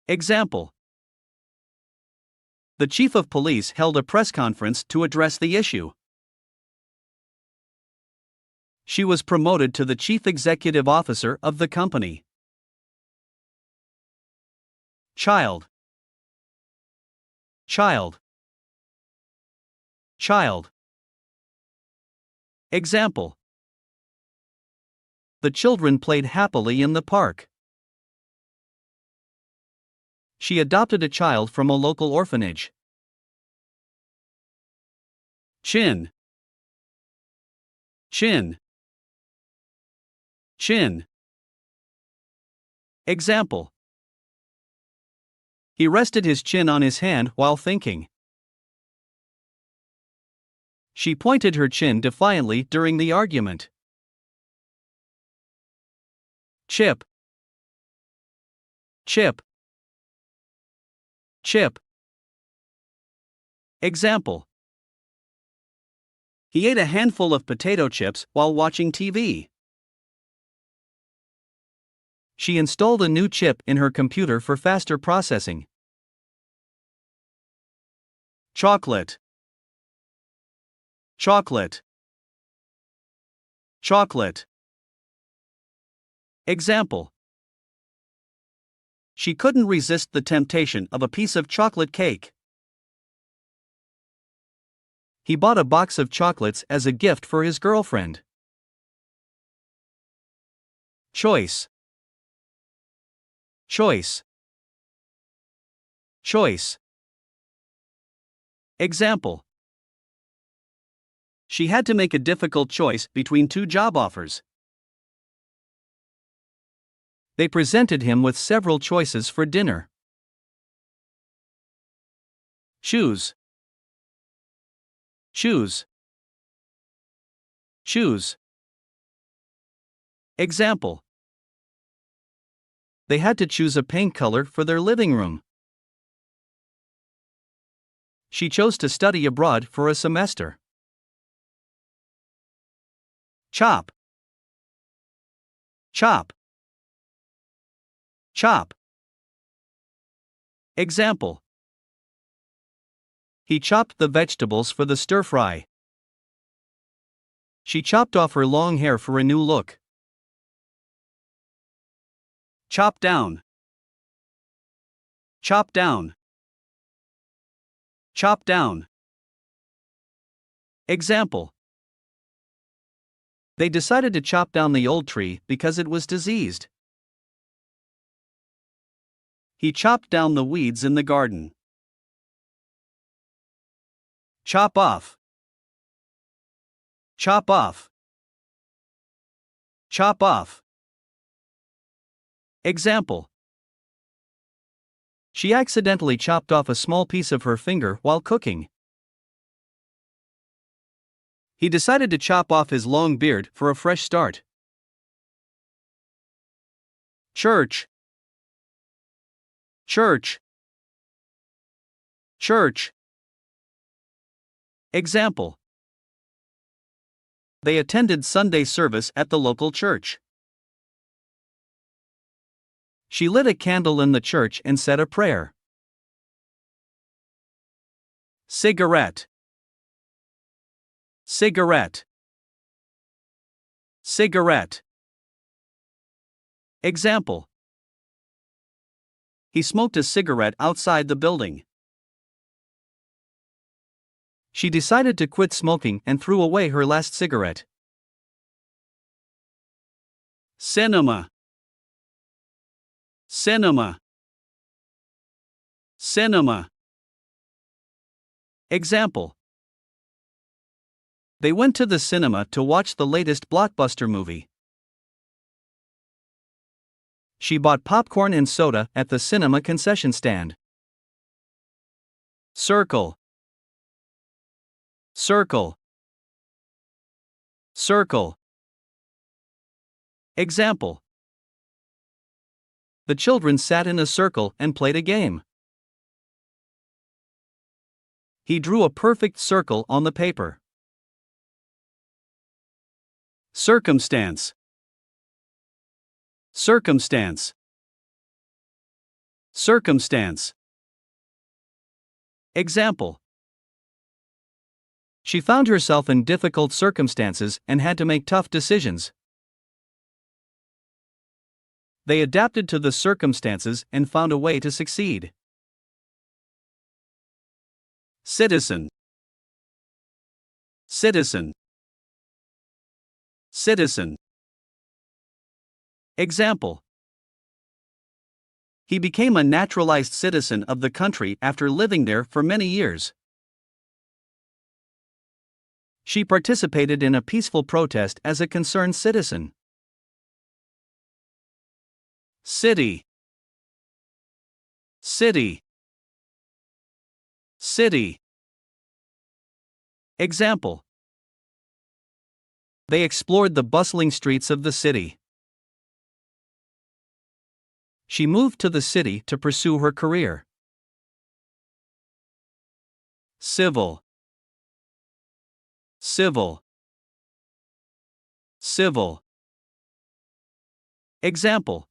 Example. The chief of police held a press conference to address the issue. She was promoted to the chief executive officer of the company. Child. Child. Child. Example. The children played happily in the park. She adopted a child from a local orphanage. Chin. Chin. Chin. Example. He rested his chin on his hand while thinking. She pointed her chin defiantly during the argument. Chip. Chip. Chip. Example. He ate a handful of potato chips while watching TV. She installed a new chip in her computer for faster processing. Chocolate. Chocolate. Chocolate. Example. She couldn't resist the temptation of a piece of chocolate cake. He bought a box of chocolates as a gift for his girlfriend. Choice. Choice. Choice. Example. She had to make a difficult choice between two job offers. They presented him with several choices for dinner. Choose. Choose. Choose. Example. They had to choose a paint color for their living room. She chose to study abroad for a semester. Chop. Chop. Chop. Example. He chopped the vegetables for the stir fry. She chopped off her long hair for a new look. Chop down. Chop down. Chop down. Example. They decided to chop down the old tree because it was diseased. He chopped down the weeds in the garden. Chop off. Chop off. Chop off. Example. She accidentally chopped off a small piece of her finger while cooking. He decided to chop off his long beard for a fresh start. Church. Church. Church. Example. They attended Sunday service at the local church. She lit a candle in the church and said a prayer. Cigarette. Cigarette. Cigarette. Example. He smoked a cigarette outside the building. She decided to quit smoking and threw away her last cigarette. Cinema. Cinema. Cinema. Example. They went to the cinema to watch the latest blockbuster movie. She bought popcorn and soda at the cinema concession stand. Circle. Circle. Circle. Example. The children sat in a circle and played a game. He drew a perfect circle on the paper. Circumstance. Circumstance. Circumstance. Example. She found herself in difficult circumstances and had to make tough decisions. They adapted to the circumstances and found a way to succeed. Citizen. Citizen. Citizen. Example. He became a naturalized citizen of the country after living there for many years. She participated in a peaceful protest as a concerned citizen. City. City. City. Example. They explored the bustling streets of the city. She moved to the city to pursue her career. Civil. Civil. Civil. Example.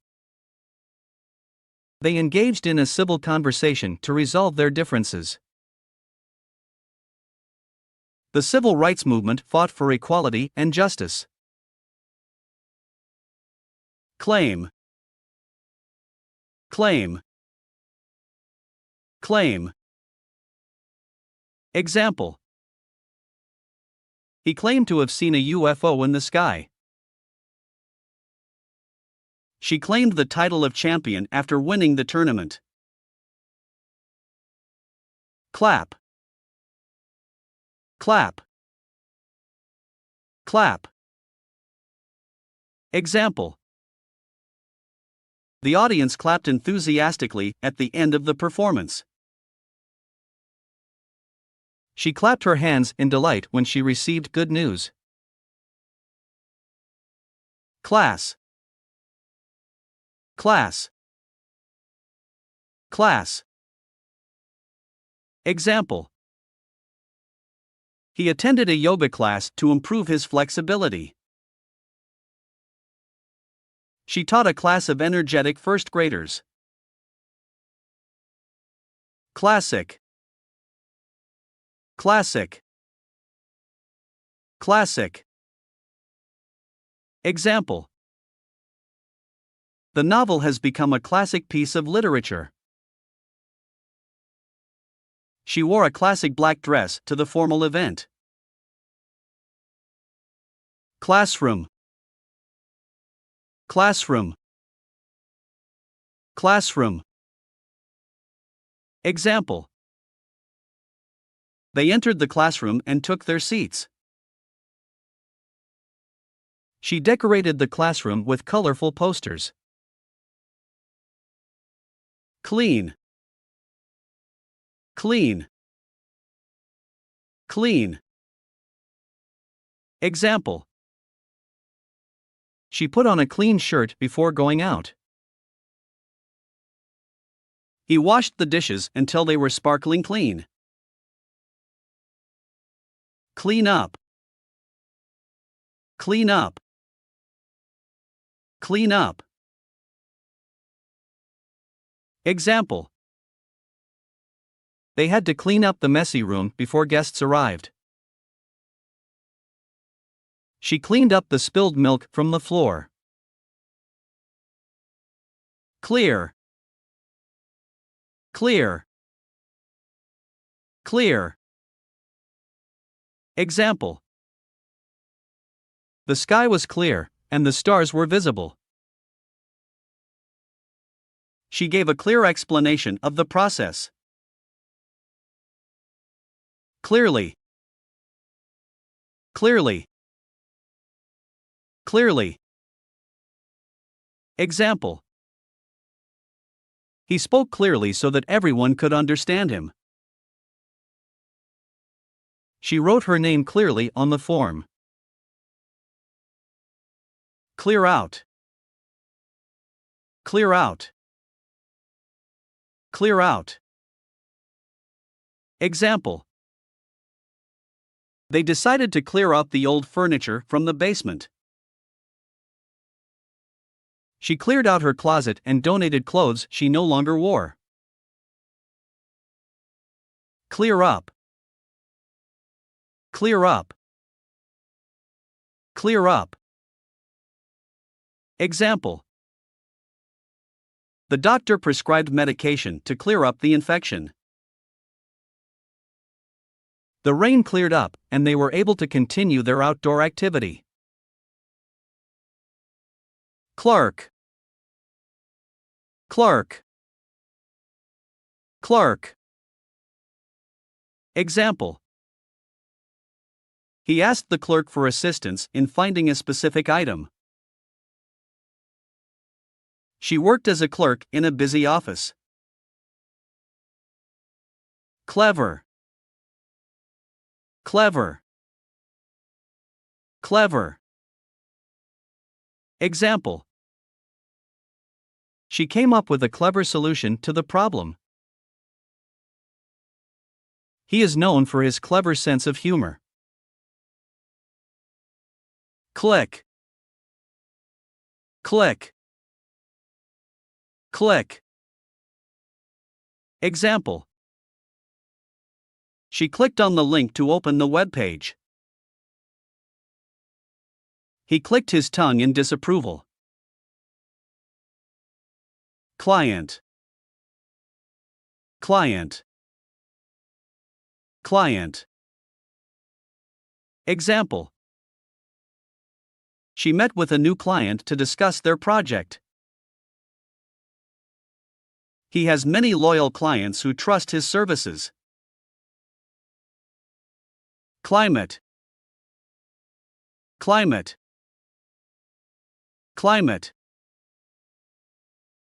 They engaged in a civil conversation to resolve their differences. The civil rights movement fought for equality and justice. Claim. Claim. Claim. Example. He claimed to have seen a UFO in the sky. She claimed the title of champion after winning the tournament. Clap. Clap. Clap. Example. The audience clapped enthusiastically at the end of the performance. She clapped her hands in delight when she received good news. Class. Class. Class. Example. He attended a yoga class to improve his flexibility. She taught a class of energetic first graders. Classic. Classic. Classic. Example. The novel has become a classic piece of literature. She wore a classic black dress to the formal event. Classroom. Classroom. Classroom. Example. They entered the classroom and took their seats. She decorated the classroom with colorful posters. Clean. Clean. Clean. Example. She put on a clean shirt before going out. He washed the dishes until they were sparkling clean. Clean up. Clean up. Clean up. Example. They had to clean up the messy room before guests arrived. She cleaned up the spilled milk from the floor. Clear. Clear. Clear. Example. The sky was clear, and the stars were visible. She gave a clear explanation of the process. Clearly. Clearly. Clearly. Example. He spoke clearly so that everyone could understand him. She wrote her name clearly on the form. Clear out. Clear out. Clear out. Example. They decided to clear up the old furniture from the basement. She cleared out her closet and donated clothes she no longer wore. Clear up. Clear up. Clear up. Example. The doctor prescribed medication to clear up the infection. The rain cleared up, and they were able to continue their outdoor activity. Clerk. Clerk. Clerk. Example. He asked the clerk for assistance in finding a specific item. She worked as a clerk in a busy office. Clever. Clever. Clever. Example. She came up with a clever solution to the problem. He is known for his clever sense of humor. Click. Click. Click. Example. She clicked on the link to open the web page. He clicked his tongue in disapproval. Client. Client. Client. Example. She met with a new client to discuss their project. He has many loyal clients who trust his services. Climate. Climate. Climate.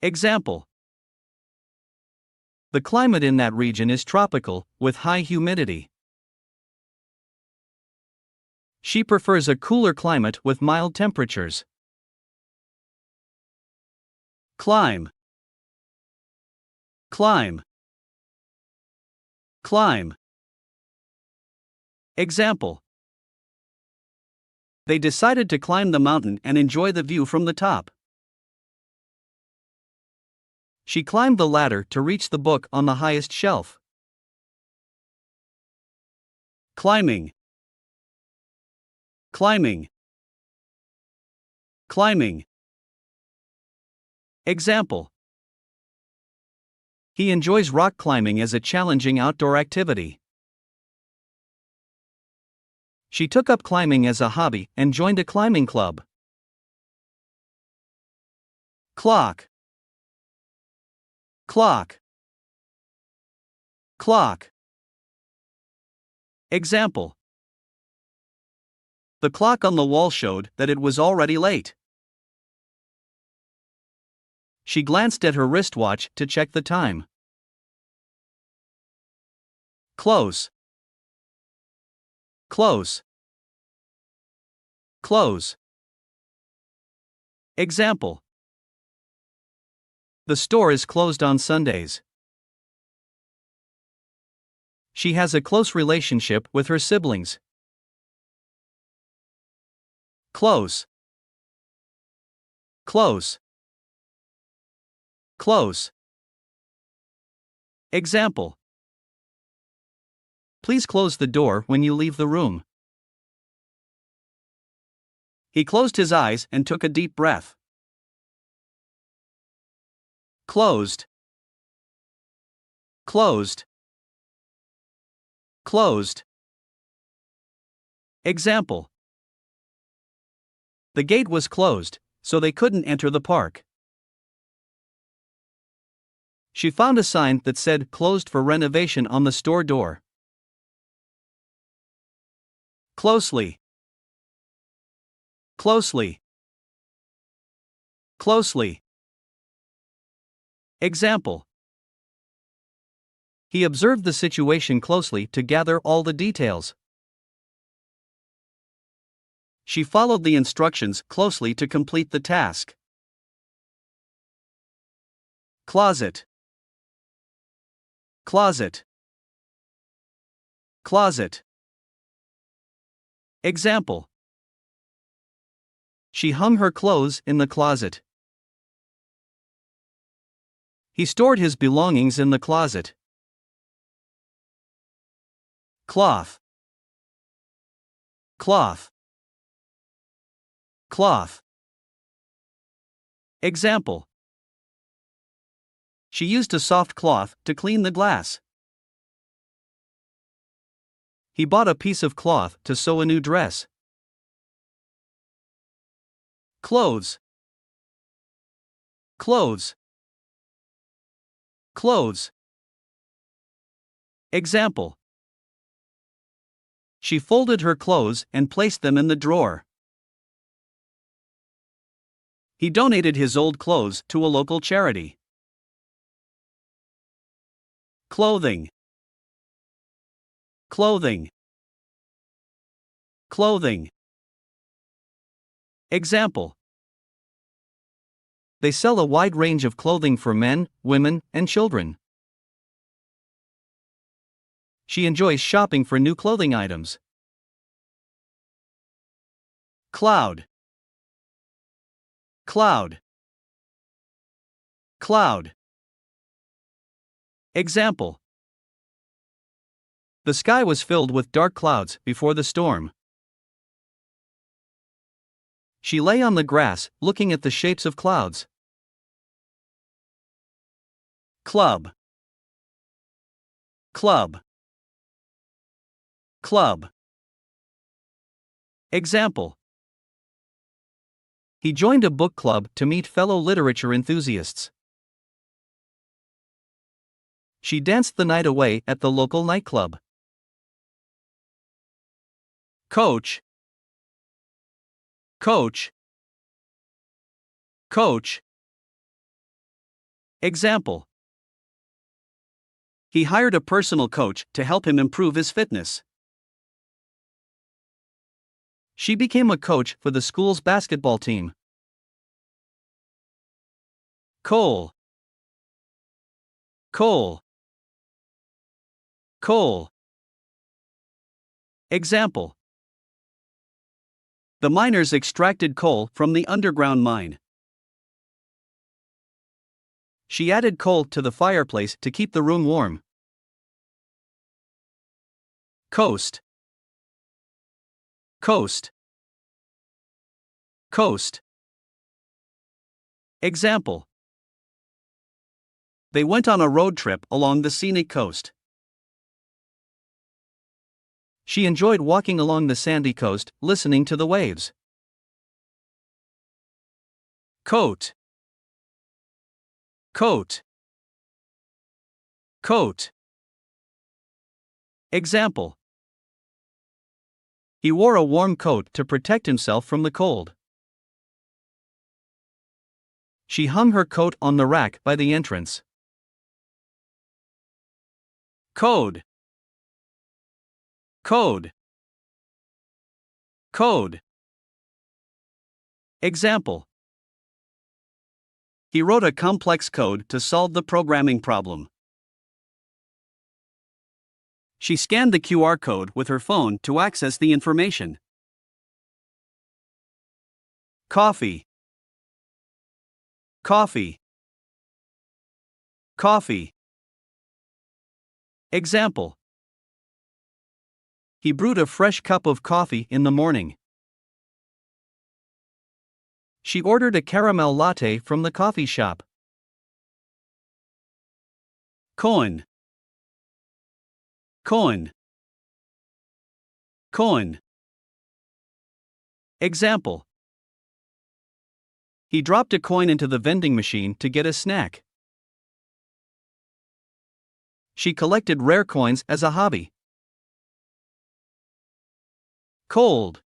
Example. The climate in that region is tropical, with high humidity. She prefers a cooler climate with mild temperatures. Climb. Climb. Climb. Example. They decided to climb the mountain and enjoy the view from the top. She climbed the ladder to reach the book on the highest shelf. Climbing. Climbing. Climbing. Example. He enjoys rock climbing as a challenging outdoor activity. She took up climbing as a hobby and joined a climbing club. Clock. Clock. Clock. Example. The clock on the wall showed that it was already late. She glanced at her wristwatch to check the time. Close. Close. Close. Example. The store is closed on Sundays. She has a close relationship with her siblings. Close. Close. Close. Example. Please close the door when you leave the room. He closed his eyes and took a deep breath. Closed. Closed. Closed. Example. The gate was closed, so they couldn't enter the park. She found a sign that said closed for renovation on the store door. Closely. Closely. Closely. Example. He observed the situation closely to gather all the details. She followed the instructions closely to complete the task. Closet. Closet. Closet. Example. She hung her clothes in the closet. He stored his belongings in the closet. Cloth. Cloth. Cloth. Example. She used a soft cloth to clean the glass. He bought a piece of cloth to sew a new dress. Clothes. Clothes. Clothes. Example. She folded her clothes and placed them in the drawer. He donated his old clothes to a local charity. Clothing. Clothing. Clothing. Example. They sell a wide range of clothing for men, women, and children. She enjoys shopping for new clothing items. Cloud. Cloud. Cloud. Example. The sky was filled with dark clouds before the storm. She lay on the grass, looking at the shapes of clouds. Club. Club. Club. Example. He joined a book club to meet fellow literature enthusiasts. She danced the night away at the local nightclub. Coach. Coach. Coach. Example. He hired a personal coach to help him improve his fitness. She became a coach for the school's basketball team. Coal. Coal. Coal. Example. The miners extracted coal from the underground mine. She added coal to the fireplace to keep the room warm. Coast. Coast. Coast. Example. They went on a road trip along the scenic coast. She enjoyed walking along the sandy coast, listening to the waves. Coat. Coat. Coat. Example. He wore a warm coat to protect himself from the cold. She hung her coat on the rack by the entrance. Code. Code. Code. Example. He wrote a complex code to solve the programming problem. She scanned the QR code with her phone to access the information. Coffee. Coffee. Coffee. Example. He brewed a fresh cup of coffee in the morning. She ordered a caramel latte from the coffee shop. Coin. Coin. Coin. Example. He dropped a coin into the vending machine to get a snack. She collected rare coins as a hobby. Cold.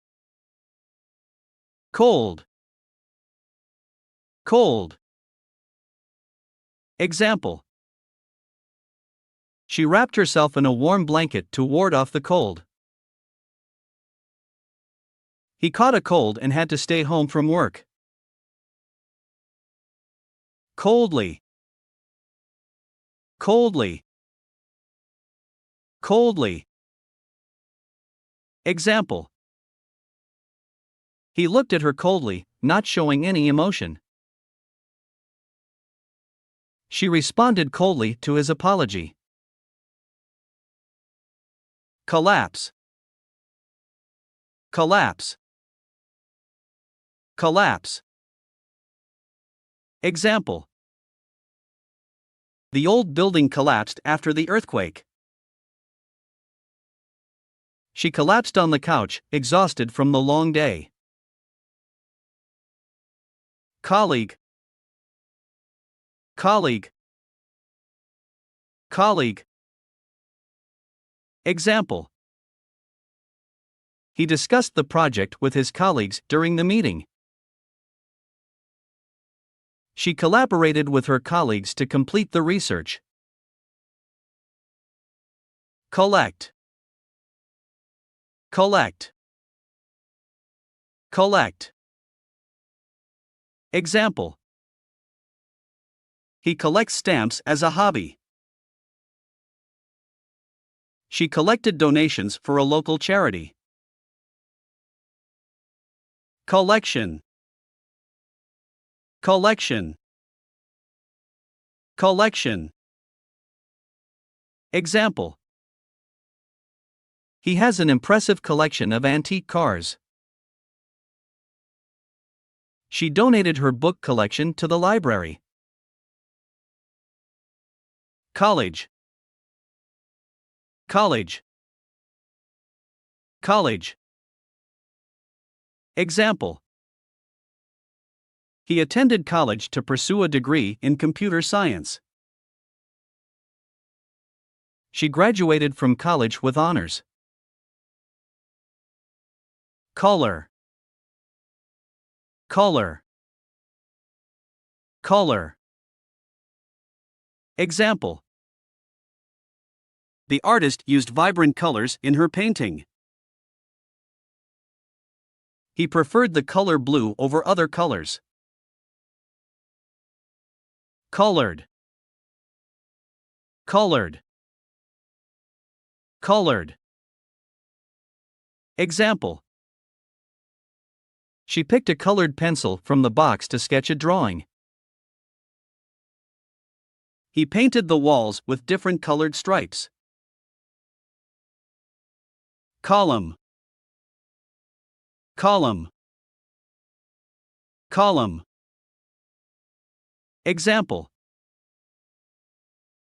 Cold. Cold. Example. She wrapped herself in a warm blanket to ward off the cold. He caught a cold and had to stay home from work. Coldly. Coldly. Coldly. Example. He looked at her coldly, not showing any emotion. She responded coldly to his apology. Collapse. Collapse. Collapse. Example. The old building collapsed after the earthquake. She collapsed on the couch, exhausted from the long day. Colleague. Colleague. Colleague. Example. He discussed the project with his colleagues during the meeting. She collaborated with her colleagues to complete the research. Collect. Collect. Collect. Example. He collects stamps as a hobby. She collected donations for a local charity. Collection. Collection. Collection. Example. He has an impressive collection of antique cars. She donated her book collection to the library. College. College. College. Example. He attended college to pursue a degree in computer science. She graduated from college with honors. Color. Color. Color. Example. The artist used vibrant colors in her painting. He preferred the color blue over other colors. Colored. Colored. Colored. Example. She picked a colored pencil from the box to sketch a drawing. He painted the walls with different colored stripes. Column. Column. Column. Example.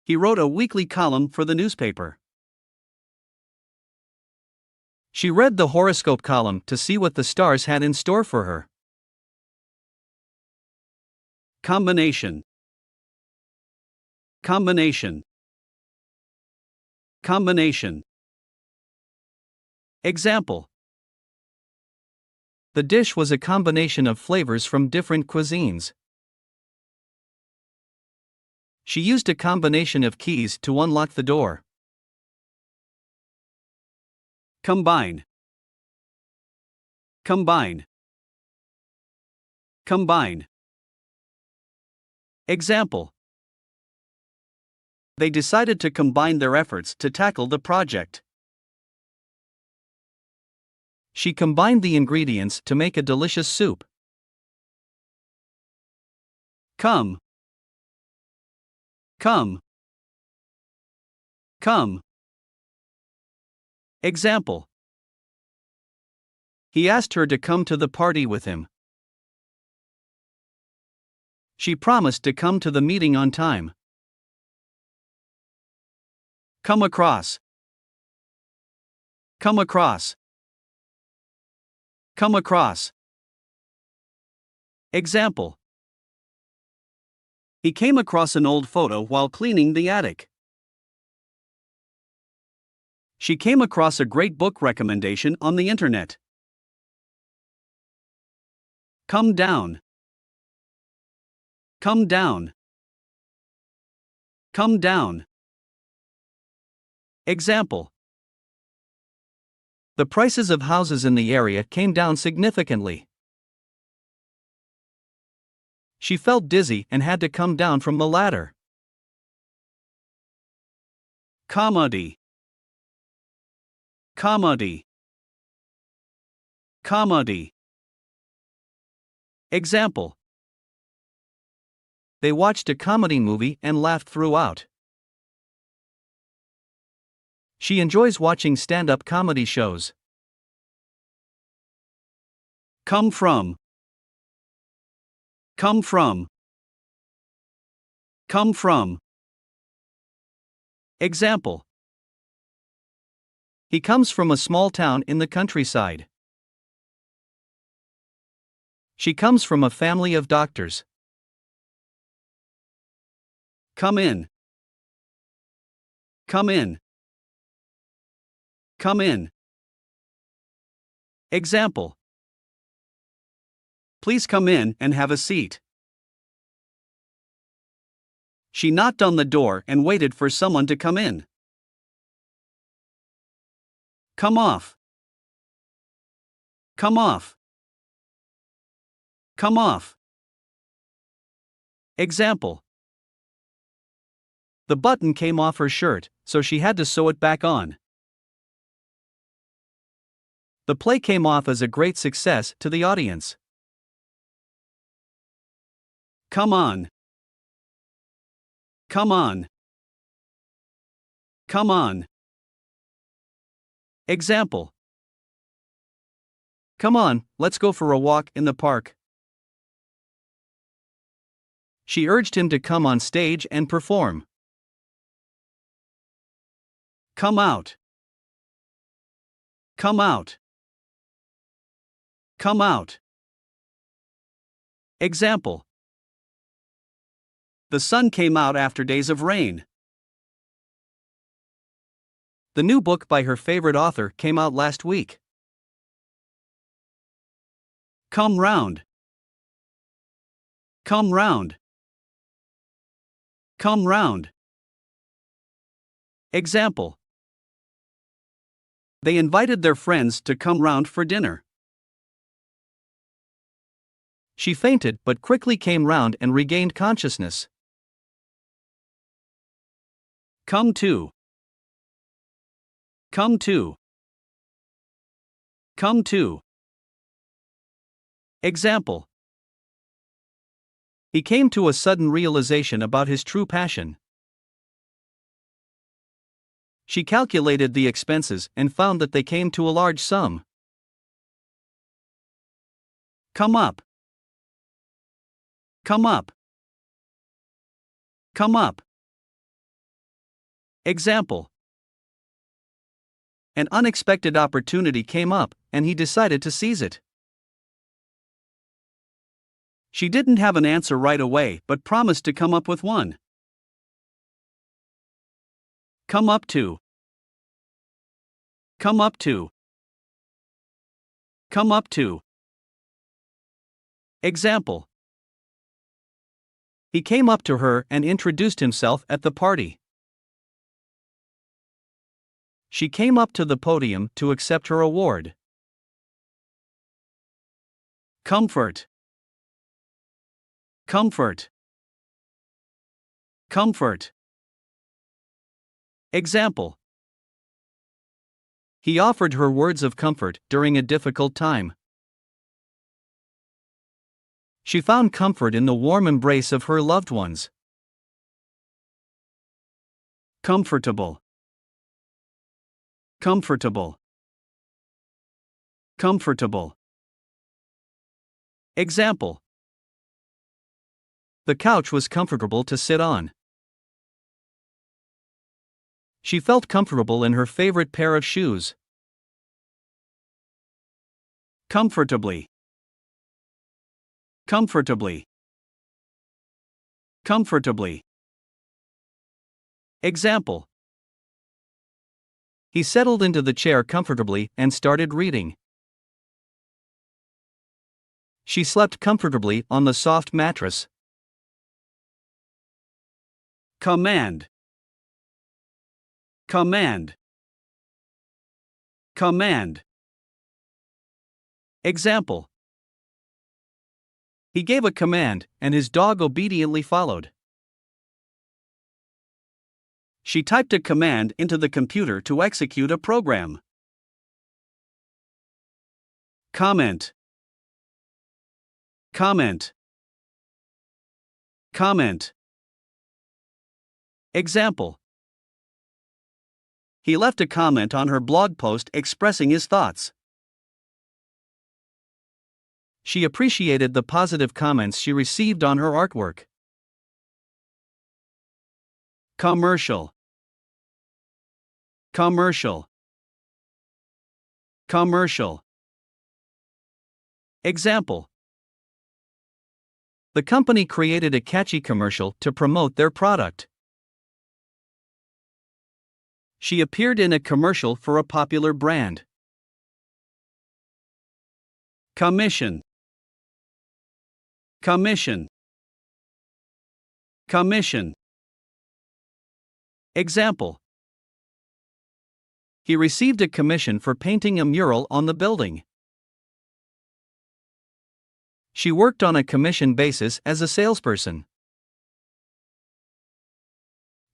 He wrote a weekly column for the newspaper. She read the horoscope column to see what the stars had in store for her. Combination. Combination. Combination. Example. The dish was a combination of flavors from different cuisines. She used a combination of keys to unlock the door. Combine. Combine. Combine. Example. They decided to combine their efforts to tackle the project. She combined the ingredients to make a delicious soup. Come. Come. Come. Example. He asked her to come to the party with him. She promised to come to the meeting on time. Come across. Come across. Come across. Example. He came across an old photo while cleaning the attic. She came across a great book recommendation on the internet. Come down. Come down. Come down. Example. The prices of houses in the area came down significantly. She felt dizzy and had to come down from the ladder. Comedy. Comedy. Comedy. Example. They watched a comedy movie and laughed throughout. She enjoys watching stand-up comedy shows. Come from. Come from. Come from. Example. He comes from a small town in the countryside. She comes from a family of doctors. Come in. Come in. Come in. Example. Please come in and have a seat. She knocked on the door and waited for someone to come in. Come off. Come off. Come off. Example. The button came off her shirt, so she had to sew it back on. The play came off as a great success to the audience. Come on. Come on. Come on. Example. Come on, let's go for a walk in the park. She urged him to come on stage and perform. Come out. Come out. Come out. Example. The sun came out after days of rain. The new book by her favorite author came out last week. Come round. Come round. Come round. Example. They invited their friends to come round for dinner. She fainted but quickly came round and regained consciousness. Come to. Come to. Come to. Example. He came to a sudden realization about his true passion. She calculated the expenses and found that they came to a large sum. Come up. Come up. Come up. Example. An unexpected opportunity came up, and he decided to seize it. She didn't have an answer right away but promised to come up with one. Come up to. Come up to. Come up to. Example. He came up to her and introduced himself at the party. She came up to the podium to accept her award. Comfort. Comfort. Comfort. Example. He offered her words of comfort during a difficult time. She found comfort in the warm embrace of her loved ones. Comfortable. Comfortable. Comfortable. Example. The couch was comfortable to sit on. She felt comfortable in her favorite pair of shoes. Comfortably. Comfortably. Comfortably. Example. He settled into the chair comfortably and started reading. She slept comfortably on the soft mattress. Command. Command. Command. Example. He gave a command, and his dog obediently followed. She typed a command into the computer to execute a program. Comment. Comment. Comment. Example. He left a comment on her blog post expressing his thoughts. She appreciated the positive comments she received on her artwork. Commercial. Commercial. Commercial. Example. The company created a catchy commercial to promote their product. She appeared in a commercial for a popular brand. Commission. Commission. Commission. Example. He received a commission for painting a mural on the building. She worked on a commission basis as a salesperson.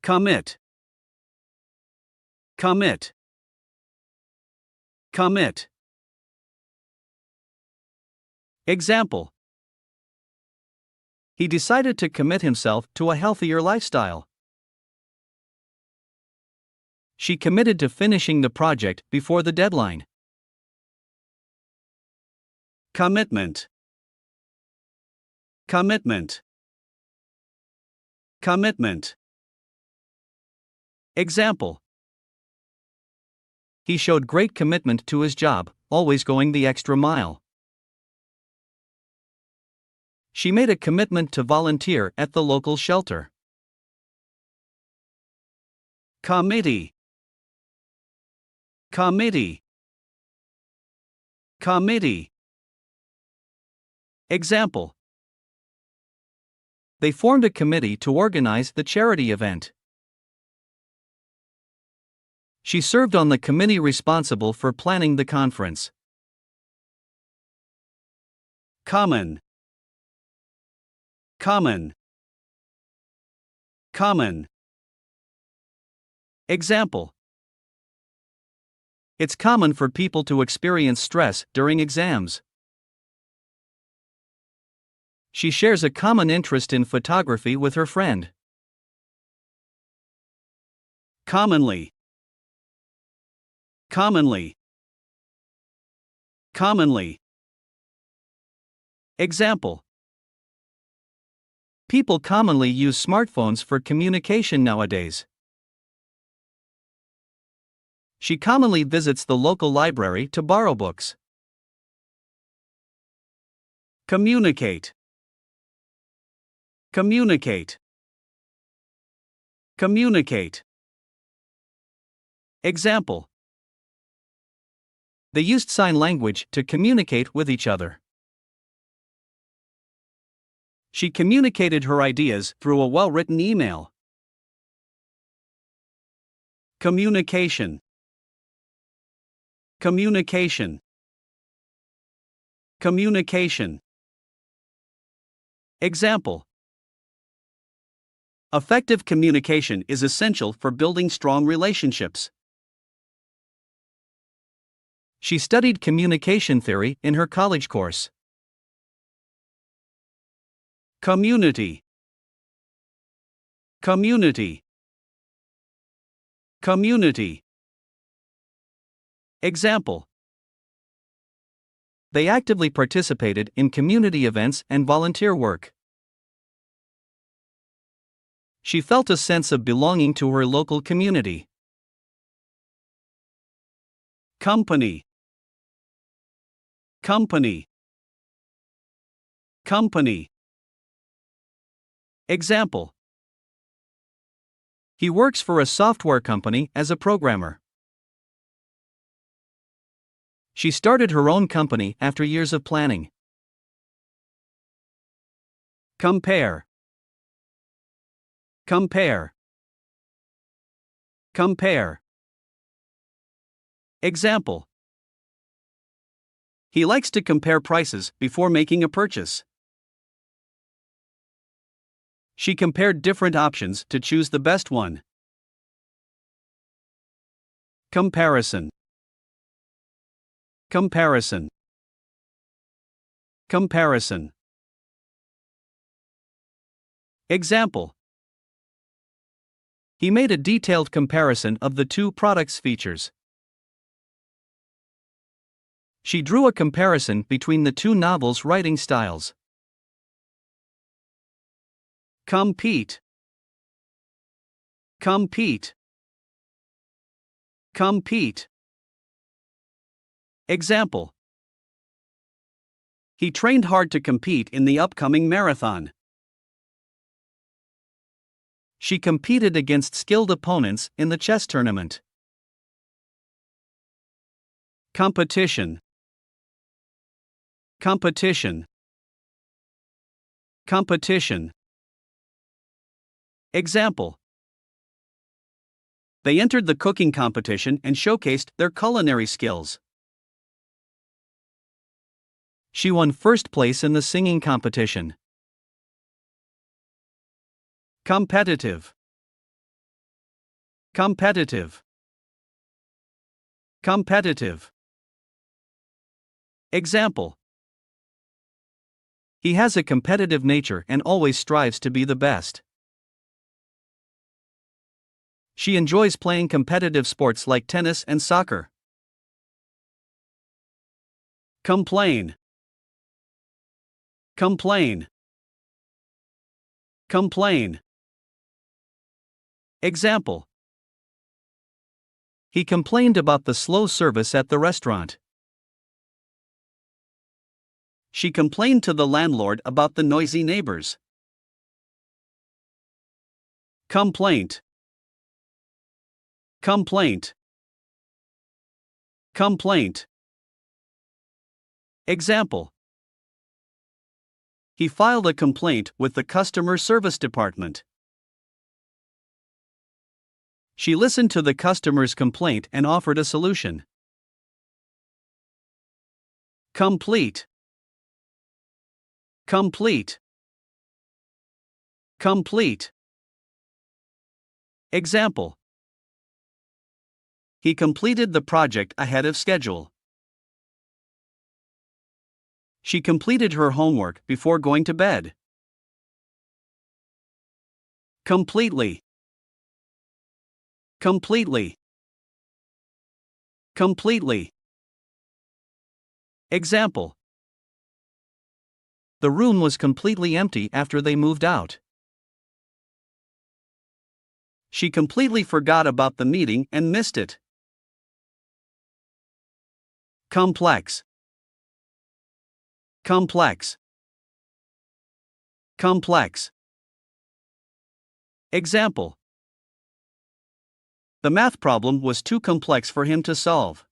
Commit. Commit. Commit. Example. He decided to commit himself to a healthier lifestyle. She committed to finishing the project before the deadline. Commitment. Commitment. Commitment. Example. He showed great commitment to his job, always going the extra mile. She made a commitment to volunteer at the local shelter. Committee. Committee. Committee. Example. They formed a committee to organize the charity event. She served on the committee responsible for planning the conference. Common. Common. Common. Example. It's common for people to experience stress during exams. She shares a common interest in photography with her friend. Commonly. Commonly. Commonly. Example. People commonly use smartphones for communication nowadays. She commonly visits the local library to borrow books. Communicate. Communicate. Communicate. Example. They used sign language to communicate with each other. She communicated her ideas through a well-written email. Communication. Communication. Communication. Example. Effective communication is essential for building strong relationships. She studied communication theory in her college course. Community. Community. Community. Example. They actively participated in community events and volunteer work. She felt a sense of belonging to her local community. Company. Company. Company. Example. He works for a software company as a programmer. She started her own company after years of planning. Compare. Compare. Compare. Example. He likes to compare prices before making a purchase. She compared different options to choose the best one. Comparison. Comparison. Comparison. Example. He made a detailed comparison of the two products' features. She drew a comparison between the two novels' writing styles. Compete. Compete. Compete. Example. He trained hard to compete in the upcoming marathon. She competed against skilled opponents in the chess tournament. Competition. Competition. Competition. Example. They entered the cooking competition and showcased their culinary skills. She won first place in the singing competition. Competitive. Competitive. Competitive. Example. He has a competitive nature and always strives to be the best. She enjoys playing competitive sports like tennis and soccer. Complain. Complain. Complain. Example. He complained about the slow service at the restaurant. She complained to the landlord about the noisy neighbors. Complaint. Complaint. Complaint. Example. He filed a complaint with the customer service department. She listened to the customer's complaint and offered a solution. Complete. Complete. Complete. Example. He completed the project ahead of schedule. She completed her homework before going to bed. Completely. Completely. Completely. Example. The room was completely empty after they moved out. She completely forgot about the meeting and missed it. Complex. Complex. Complex. Example. The math problem was too complex for him to solve.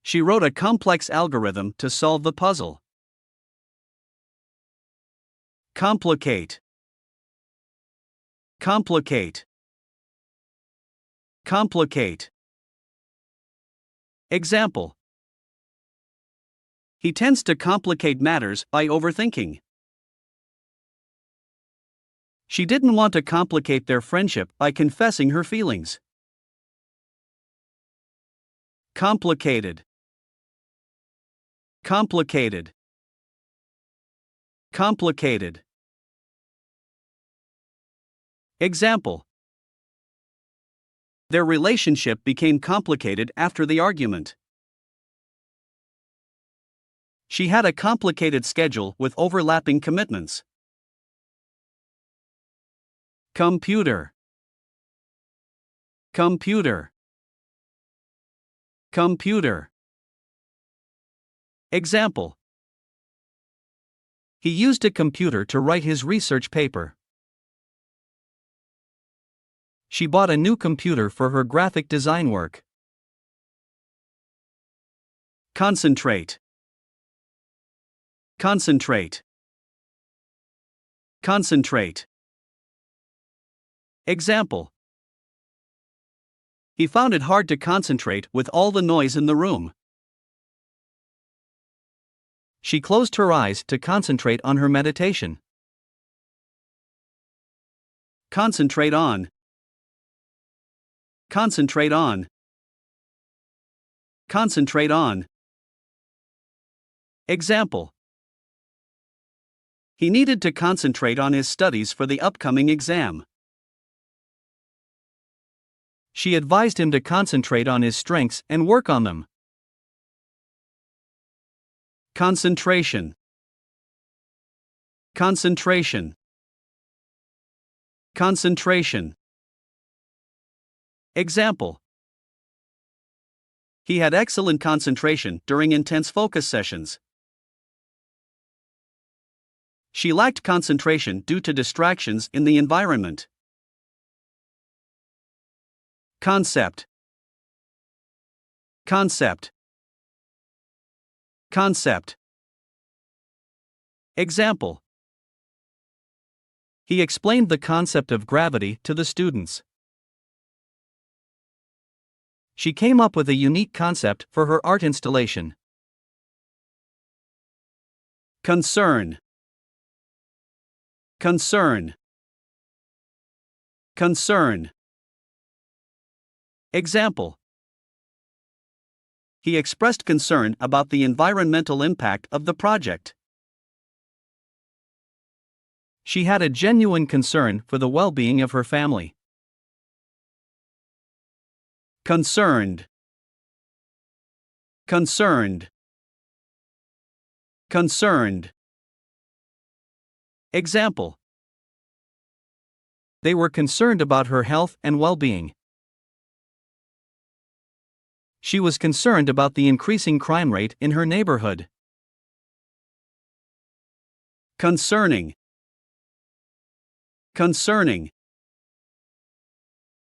She wrote a complex algorithm to solve the puzzle. Complicate. Complicate. Complicate. Example. He tends to complicate matters by overthinking. She didn't want to complicate their friendship by confessing her feelings. Complicated. Complicated. Complicated. Example. Their relationship became complicated after the argument. She had a complicated schedule with overlapping commitments. Computer. Computer. Computer. Example. He used a computer to write his research paper. She bought a new computer for her graphic design work. Concentrate. Concentrate. Concentrate. Example. He found it hard to concentrate with all the noise in the room. She closed her eyes to concentrate on her meditation. Concentrate on. Concentrate on. Concentrate on. Example. He needed to concentrate on his studies for the upcoming exam. She advised him to concentrate on his strengths and work on them. Concentration. Concentration. Concentration. Example. He had excellent concentration during intense focus sessions. She lacked concentration due to distractions in the environment. Concept. Concept. Concept. Example. He explained the concept of gravity to the students. She came up with a unique concept for her art installation. Concern. Concern. Concern. Example. He expressed concern about the environmental impact of the project. She had a genuine concern for the well-being of her family. Concerned. Concerned. Concerned. Example. They were concerned about her health and well-being. She was concerned about the increasing crime rate in her neighborhood. Concerning. Concerning.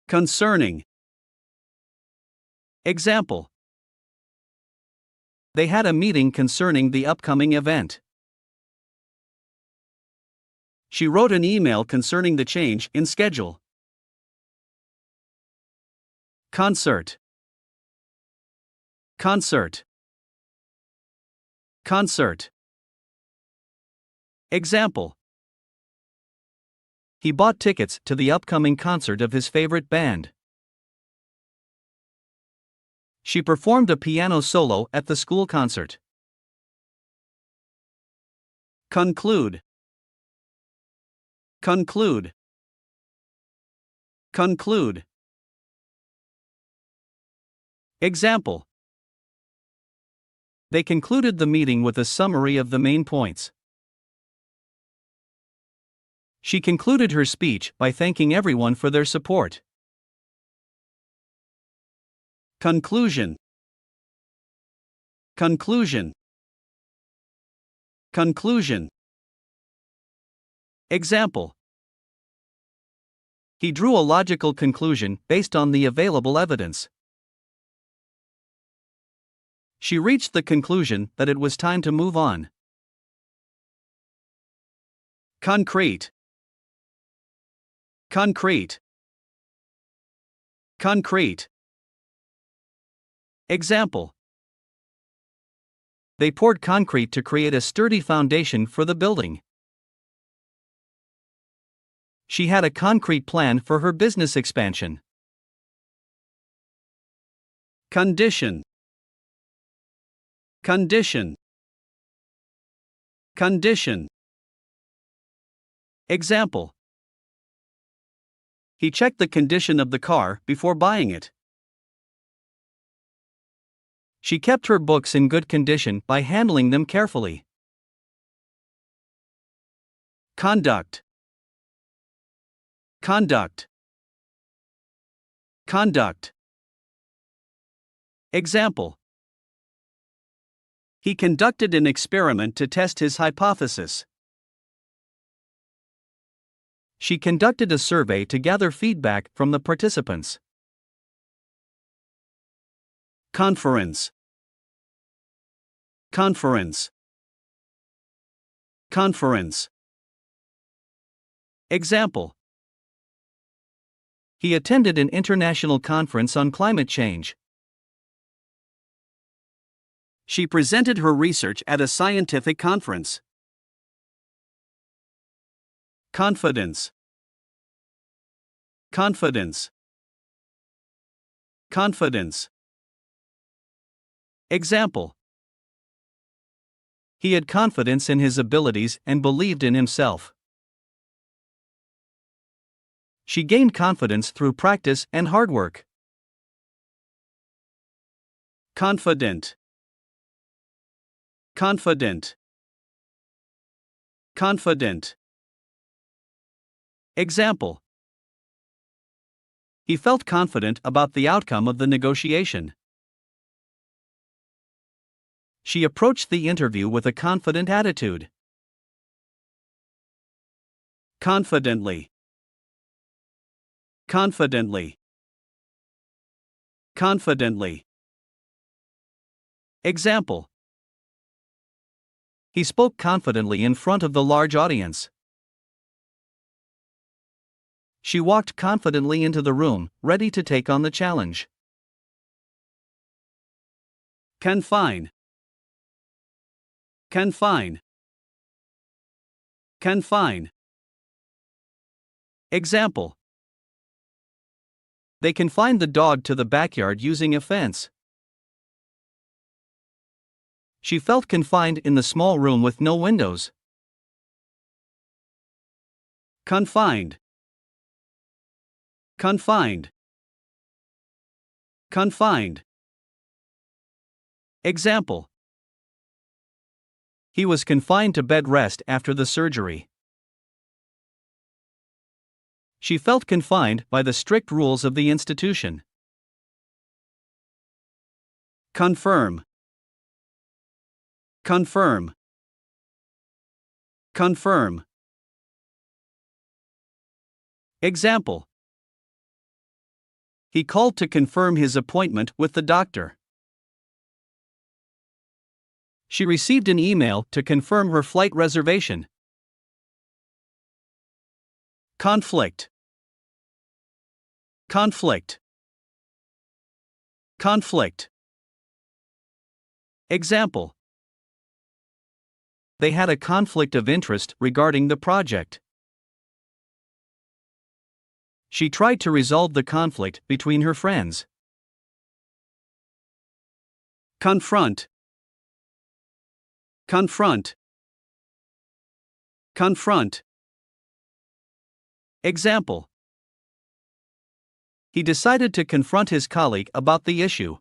Concerning. Example. They had a meeting concerning the upcoming event. She wrote an email concerning the change in schedule. Concert. Concert. Concert. Example. He bought tickets to the upcoming concert of his favorite band. She performed a piano solo at the school concert. Conclude. Conclude. Conclude. Example. They concluded the meeting with a summary of the main points. She concluded her speech by thanking everyone for their support. Conclusion. Conclusion. Conclusion. Example. He drew a logical conclusion based on the available evidence. She reached the conclusion that it was time to move on. Concrete. Concrete. Concrete. Example. They poured concrete to create a sturdy foundation for the building. She had a concrete plan for her business expansion. Condition. Condition. Condition. Example. He checked the condition of the car before buying it. She kept her books in good condition by handling them carefully. Conduct. Conduct. Conduct. Example. He conducted an experiment to test his hypothesis. She conducted a survey to gather feedback from the participants. Conference. Conference. Conference. Example. He attended an international conference on climate change. She presented her research at a scientific conference. Confidence. Confidence. Confidence. Example. He had confidence in his abilities and believed in himself. She gained confidence through practice and hard work. Confident. Confident. Confident. Example. He felt confident about the outcome of the negotiation. She approached the interview with a confident attitude. Confidently. Confidently. Confidently. Example. He spoke confidently in front of the large audience. She walked confidently into the room, ready to take on the challenge. Confine. Confine. Confine. Example. They confined the dog to the backyard using a fence. She felt confined in the small room with no windows. Confined. Confined. Confined. Example. He was confined to bed rest after the surgery. She felt confined by the strict rules of the institution. Confirm. Confirm. Confirm. Example. He called to confirm his appointment with the doctor. She received an email to confirm her flight reservation. Conflict. Conflict. Conflict. Example. They had a conflict of interest regarding the project. She tried to resolve the conflict between her friends. Confront. Confront. Confront. Example. He decided to confront his colleague about the issue.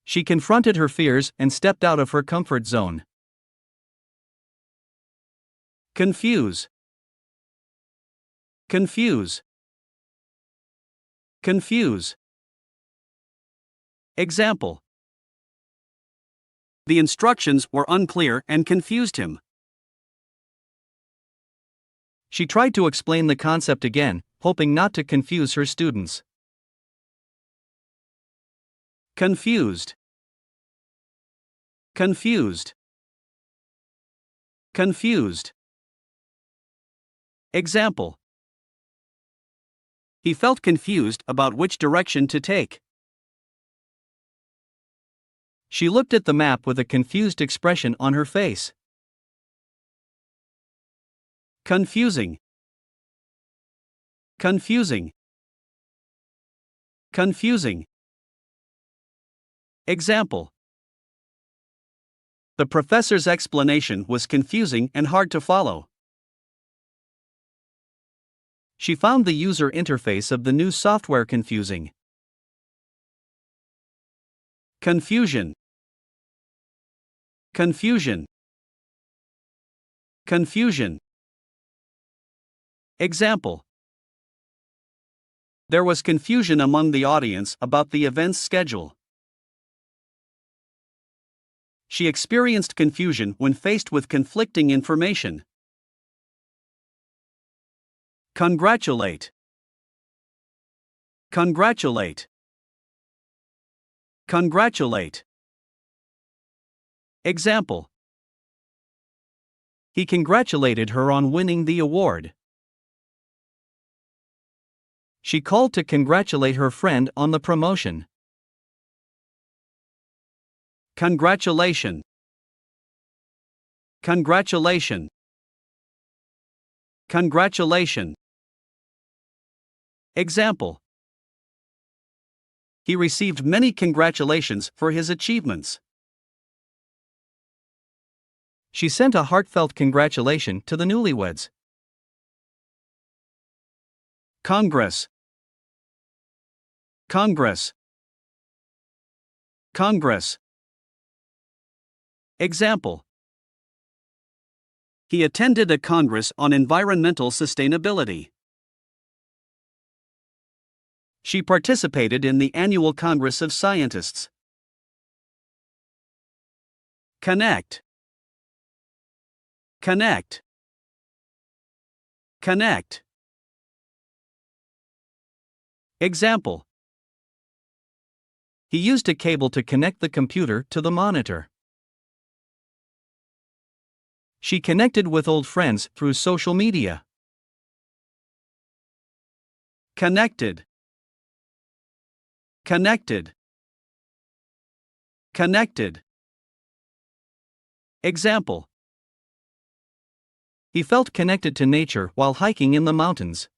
She confronted her fears and stepped out of her comfort zone. Confuse. Confuse. Confuse. Example. The instructions were unclear and confused him. She tried to explain the concept again, hoping not to confuse her students. Confused. Confused. Confused. Example. He felt confused about which direction to take. She looked at the map with a confused expression on her face. Confusing. Confusing. Confusing. Example. The professor's explanation was confusing and hard to follow. She found the user interface of the new software confusing. Confusion. Confusion. Confusion. Example. There was confusion among the audience about the event's schedule. She experienced confusion when faced with conflicting information. Congratulate. Congratulate. Congratulate. Example. He congratulated her on winning the award. She called to congratulate her friend on the promotion. Congratulation. Congratulation. Congratulation. Example. He received many congratulations for his achievements. She sent a heartfelt congratulation to the newlyweds. Congress. Congress. Congress. Example. He attended a congress on environmental sustainability. She participated in the annual Congress of Scientists. Connect. Connect. Connect. Example. He used a cable to connect the computer to the monitor. She connected with old friends through social media. Connected. Connected. Connected. Example. He felt connected to nature while hiking in the mountains.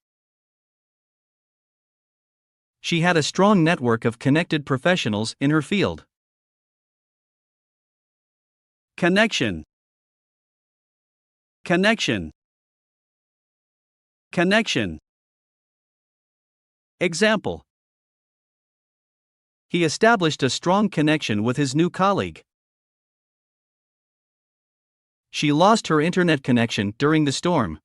She had a strong network of connected professionals in her field. Connection. Connection. Connection. Example. He established a strong connection with his new colleague. She lost her internet connection during the storm.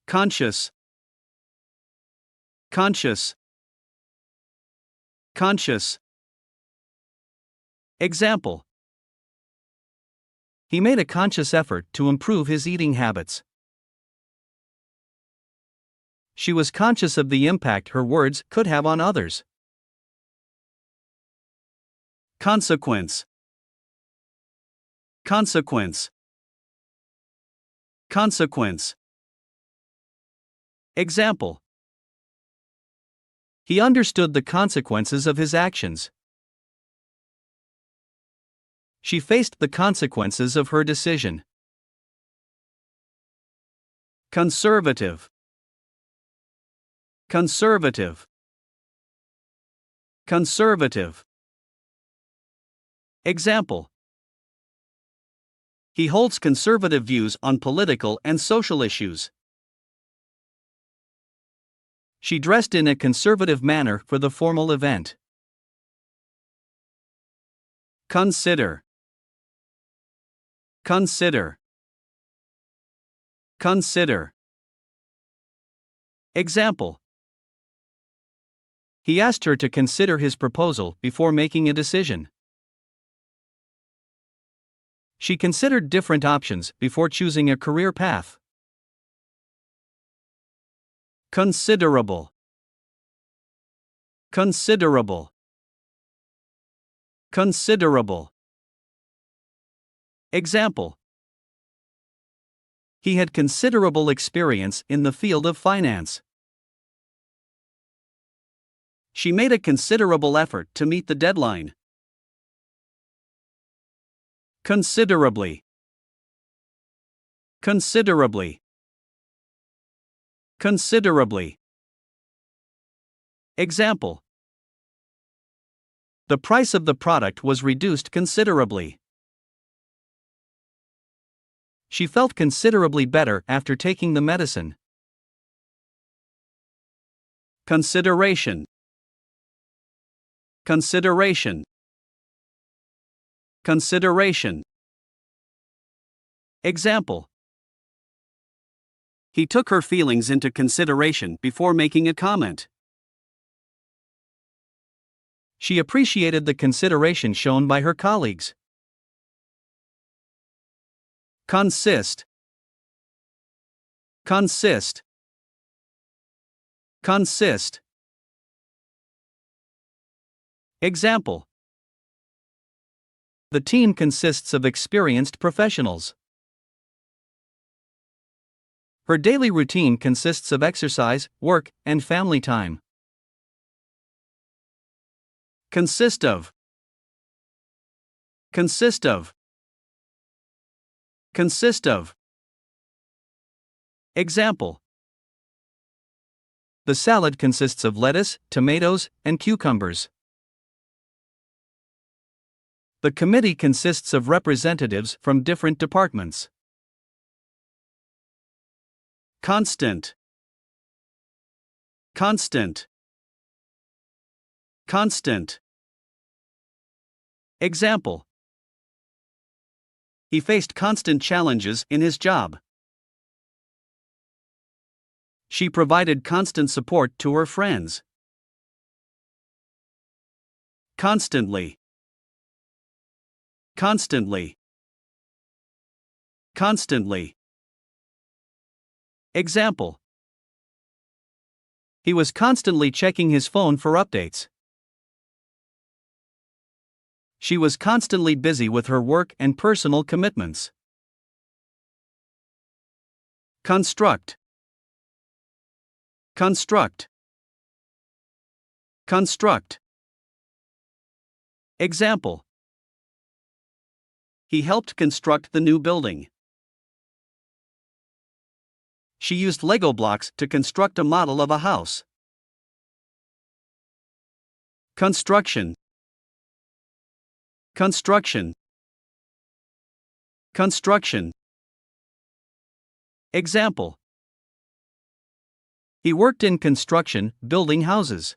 Conscious. Conscious. Conscious. Example. He made a conscious effort to improve his eating habits. She was conscious of the impact her words could have on others. Consequence. Consequence. Consequence. Example. He understood the consequences of his actions. She faced the consequences of her decision. Conservative. Conservative. Conservative. Example. He holds conservative views on political and social issues. She dressed in a conservative manner for the formal event. Consider. Consider. Consider. Example. He asked her to consider his proposal before making a decision. She considered different options before choosing a career path. Considerable. Considerable. Considerable. Example. He had considerable experience in the field of finance. She made a considerable effort to meet the deadline. Considerably. Considerably. Considerably. Example. The price of the product was reduced considerably. She felt considerably better after taking the medicine. Consideration. Consideration. Consideration. Example. He took her feelings into consideration before making a comment. She appreciated the consideration shown by her colleagues. Consist. Consist. Consist. Example. The team consists of experienced professionals. Her daily routine consists of exercise, work, and family time. Consist of. Consist of. Consist of. Example. The salad consists of lettuce, tomatoes, and cucumbers. The committee consists of representatives from different departments. Constant. Constant. Constant. Example. He faced constant challenges in his job. She provided constant support to her friends. Constantly. Constantly. Constantly. Example. He was constantly checking his phone for updates. She was constantly busy with her work and personal commitments. Construct. Construct. Construct. Example. He helped construct the new building. She used Lego blocks to construct a model of a house. Construction. Construction. Construction. Example. He worked in construction, building houses.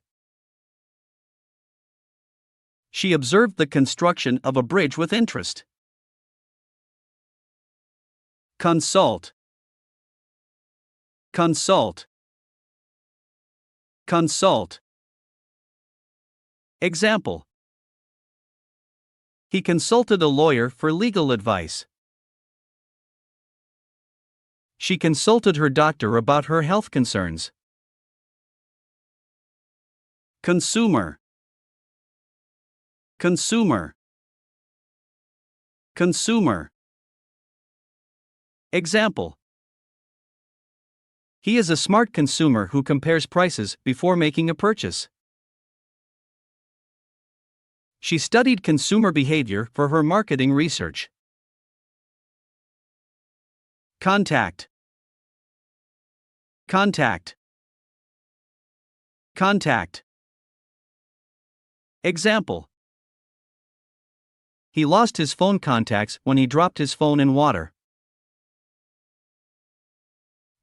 She observed the construction of a bridge with interest. Consult. Consult. Consult. Example. He consulted a lawyer for legal advice. She consulted her doctor about her health concerns. Consumer. Consumer. Consumer. Example. He is a smart consumer who compares prices before making a purchase. She studied consumer behavior for her marketing research. Contact. Contact. Contact. Example. He lost his phone contacts when he dropped his phone in water.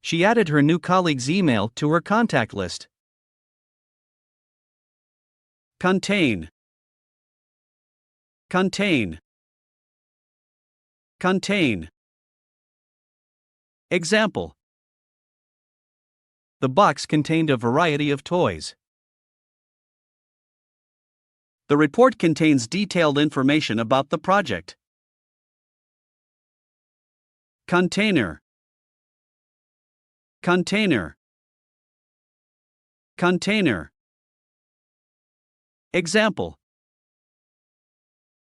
She added her new colleague's email to her contact list. Contain. Contain. Contain. Example. The box contained a variety of toys. The report contains detailed information about the project. Container. Container. Container. Example.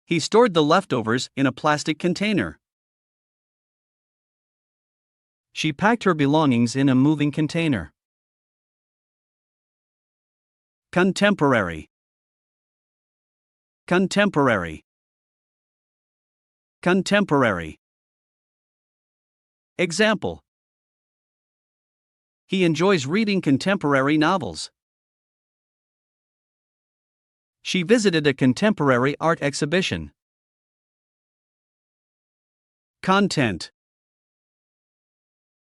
He stored the leftovers in a plastic container. She packed her belongings in a moving container. Contemporary. Contemporary. Contemporary. Example. He enjoys reading contemporary novels. She visited a contemporary art exhibition. Content.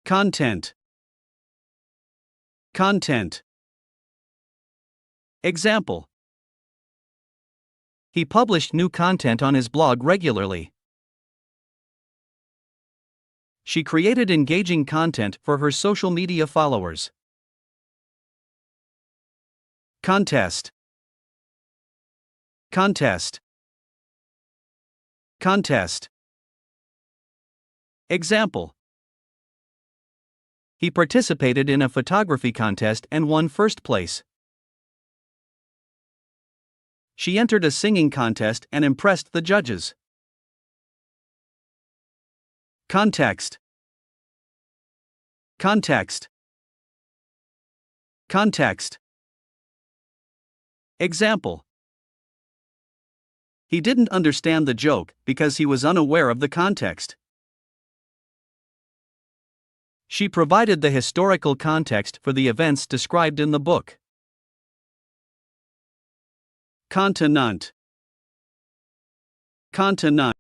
Content. Content. Example. He published new content on his blog regularly. She created engaging content for her social media followers. Contest. Contest. Contest. Example. He participated in a photography contest and won first place. She entered a singing contest and impressed the judges. Context. Context. Context. Example. He didn't understand the joke because he was unaware of the context. She provided the historical context for the events described in the book. Continent. Conta 9.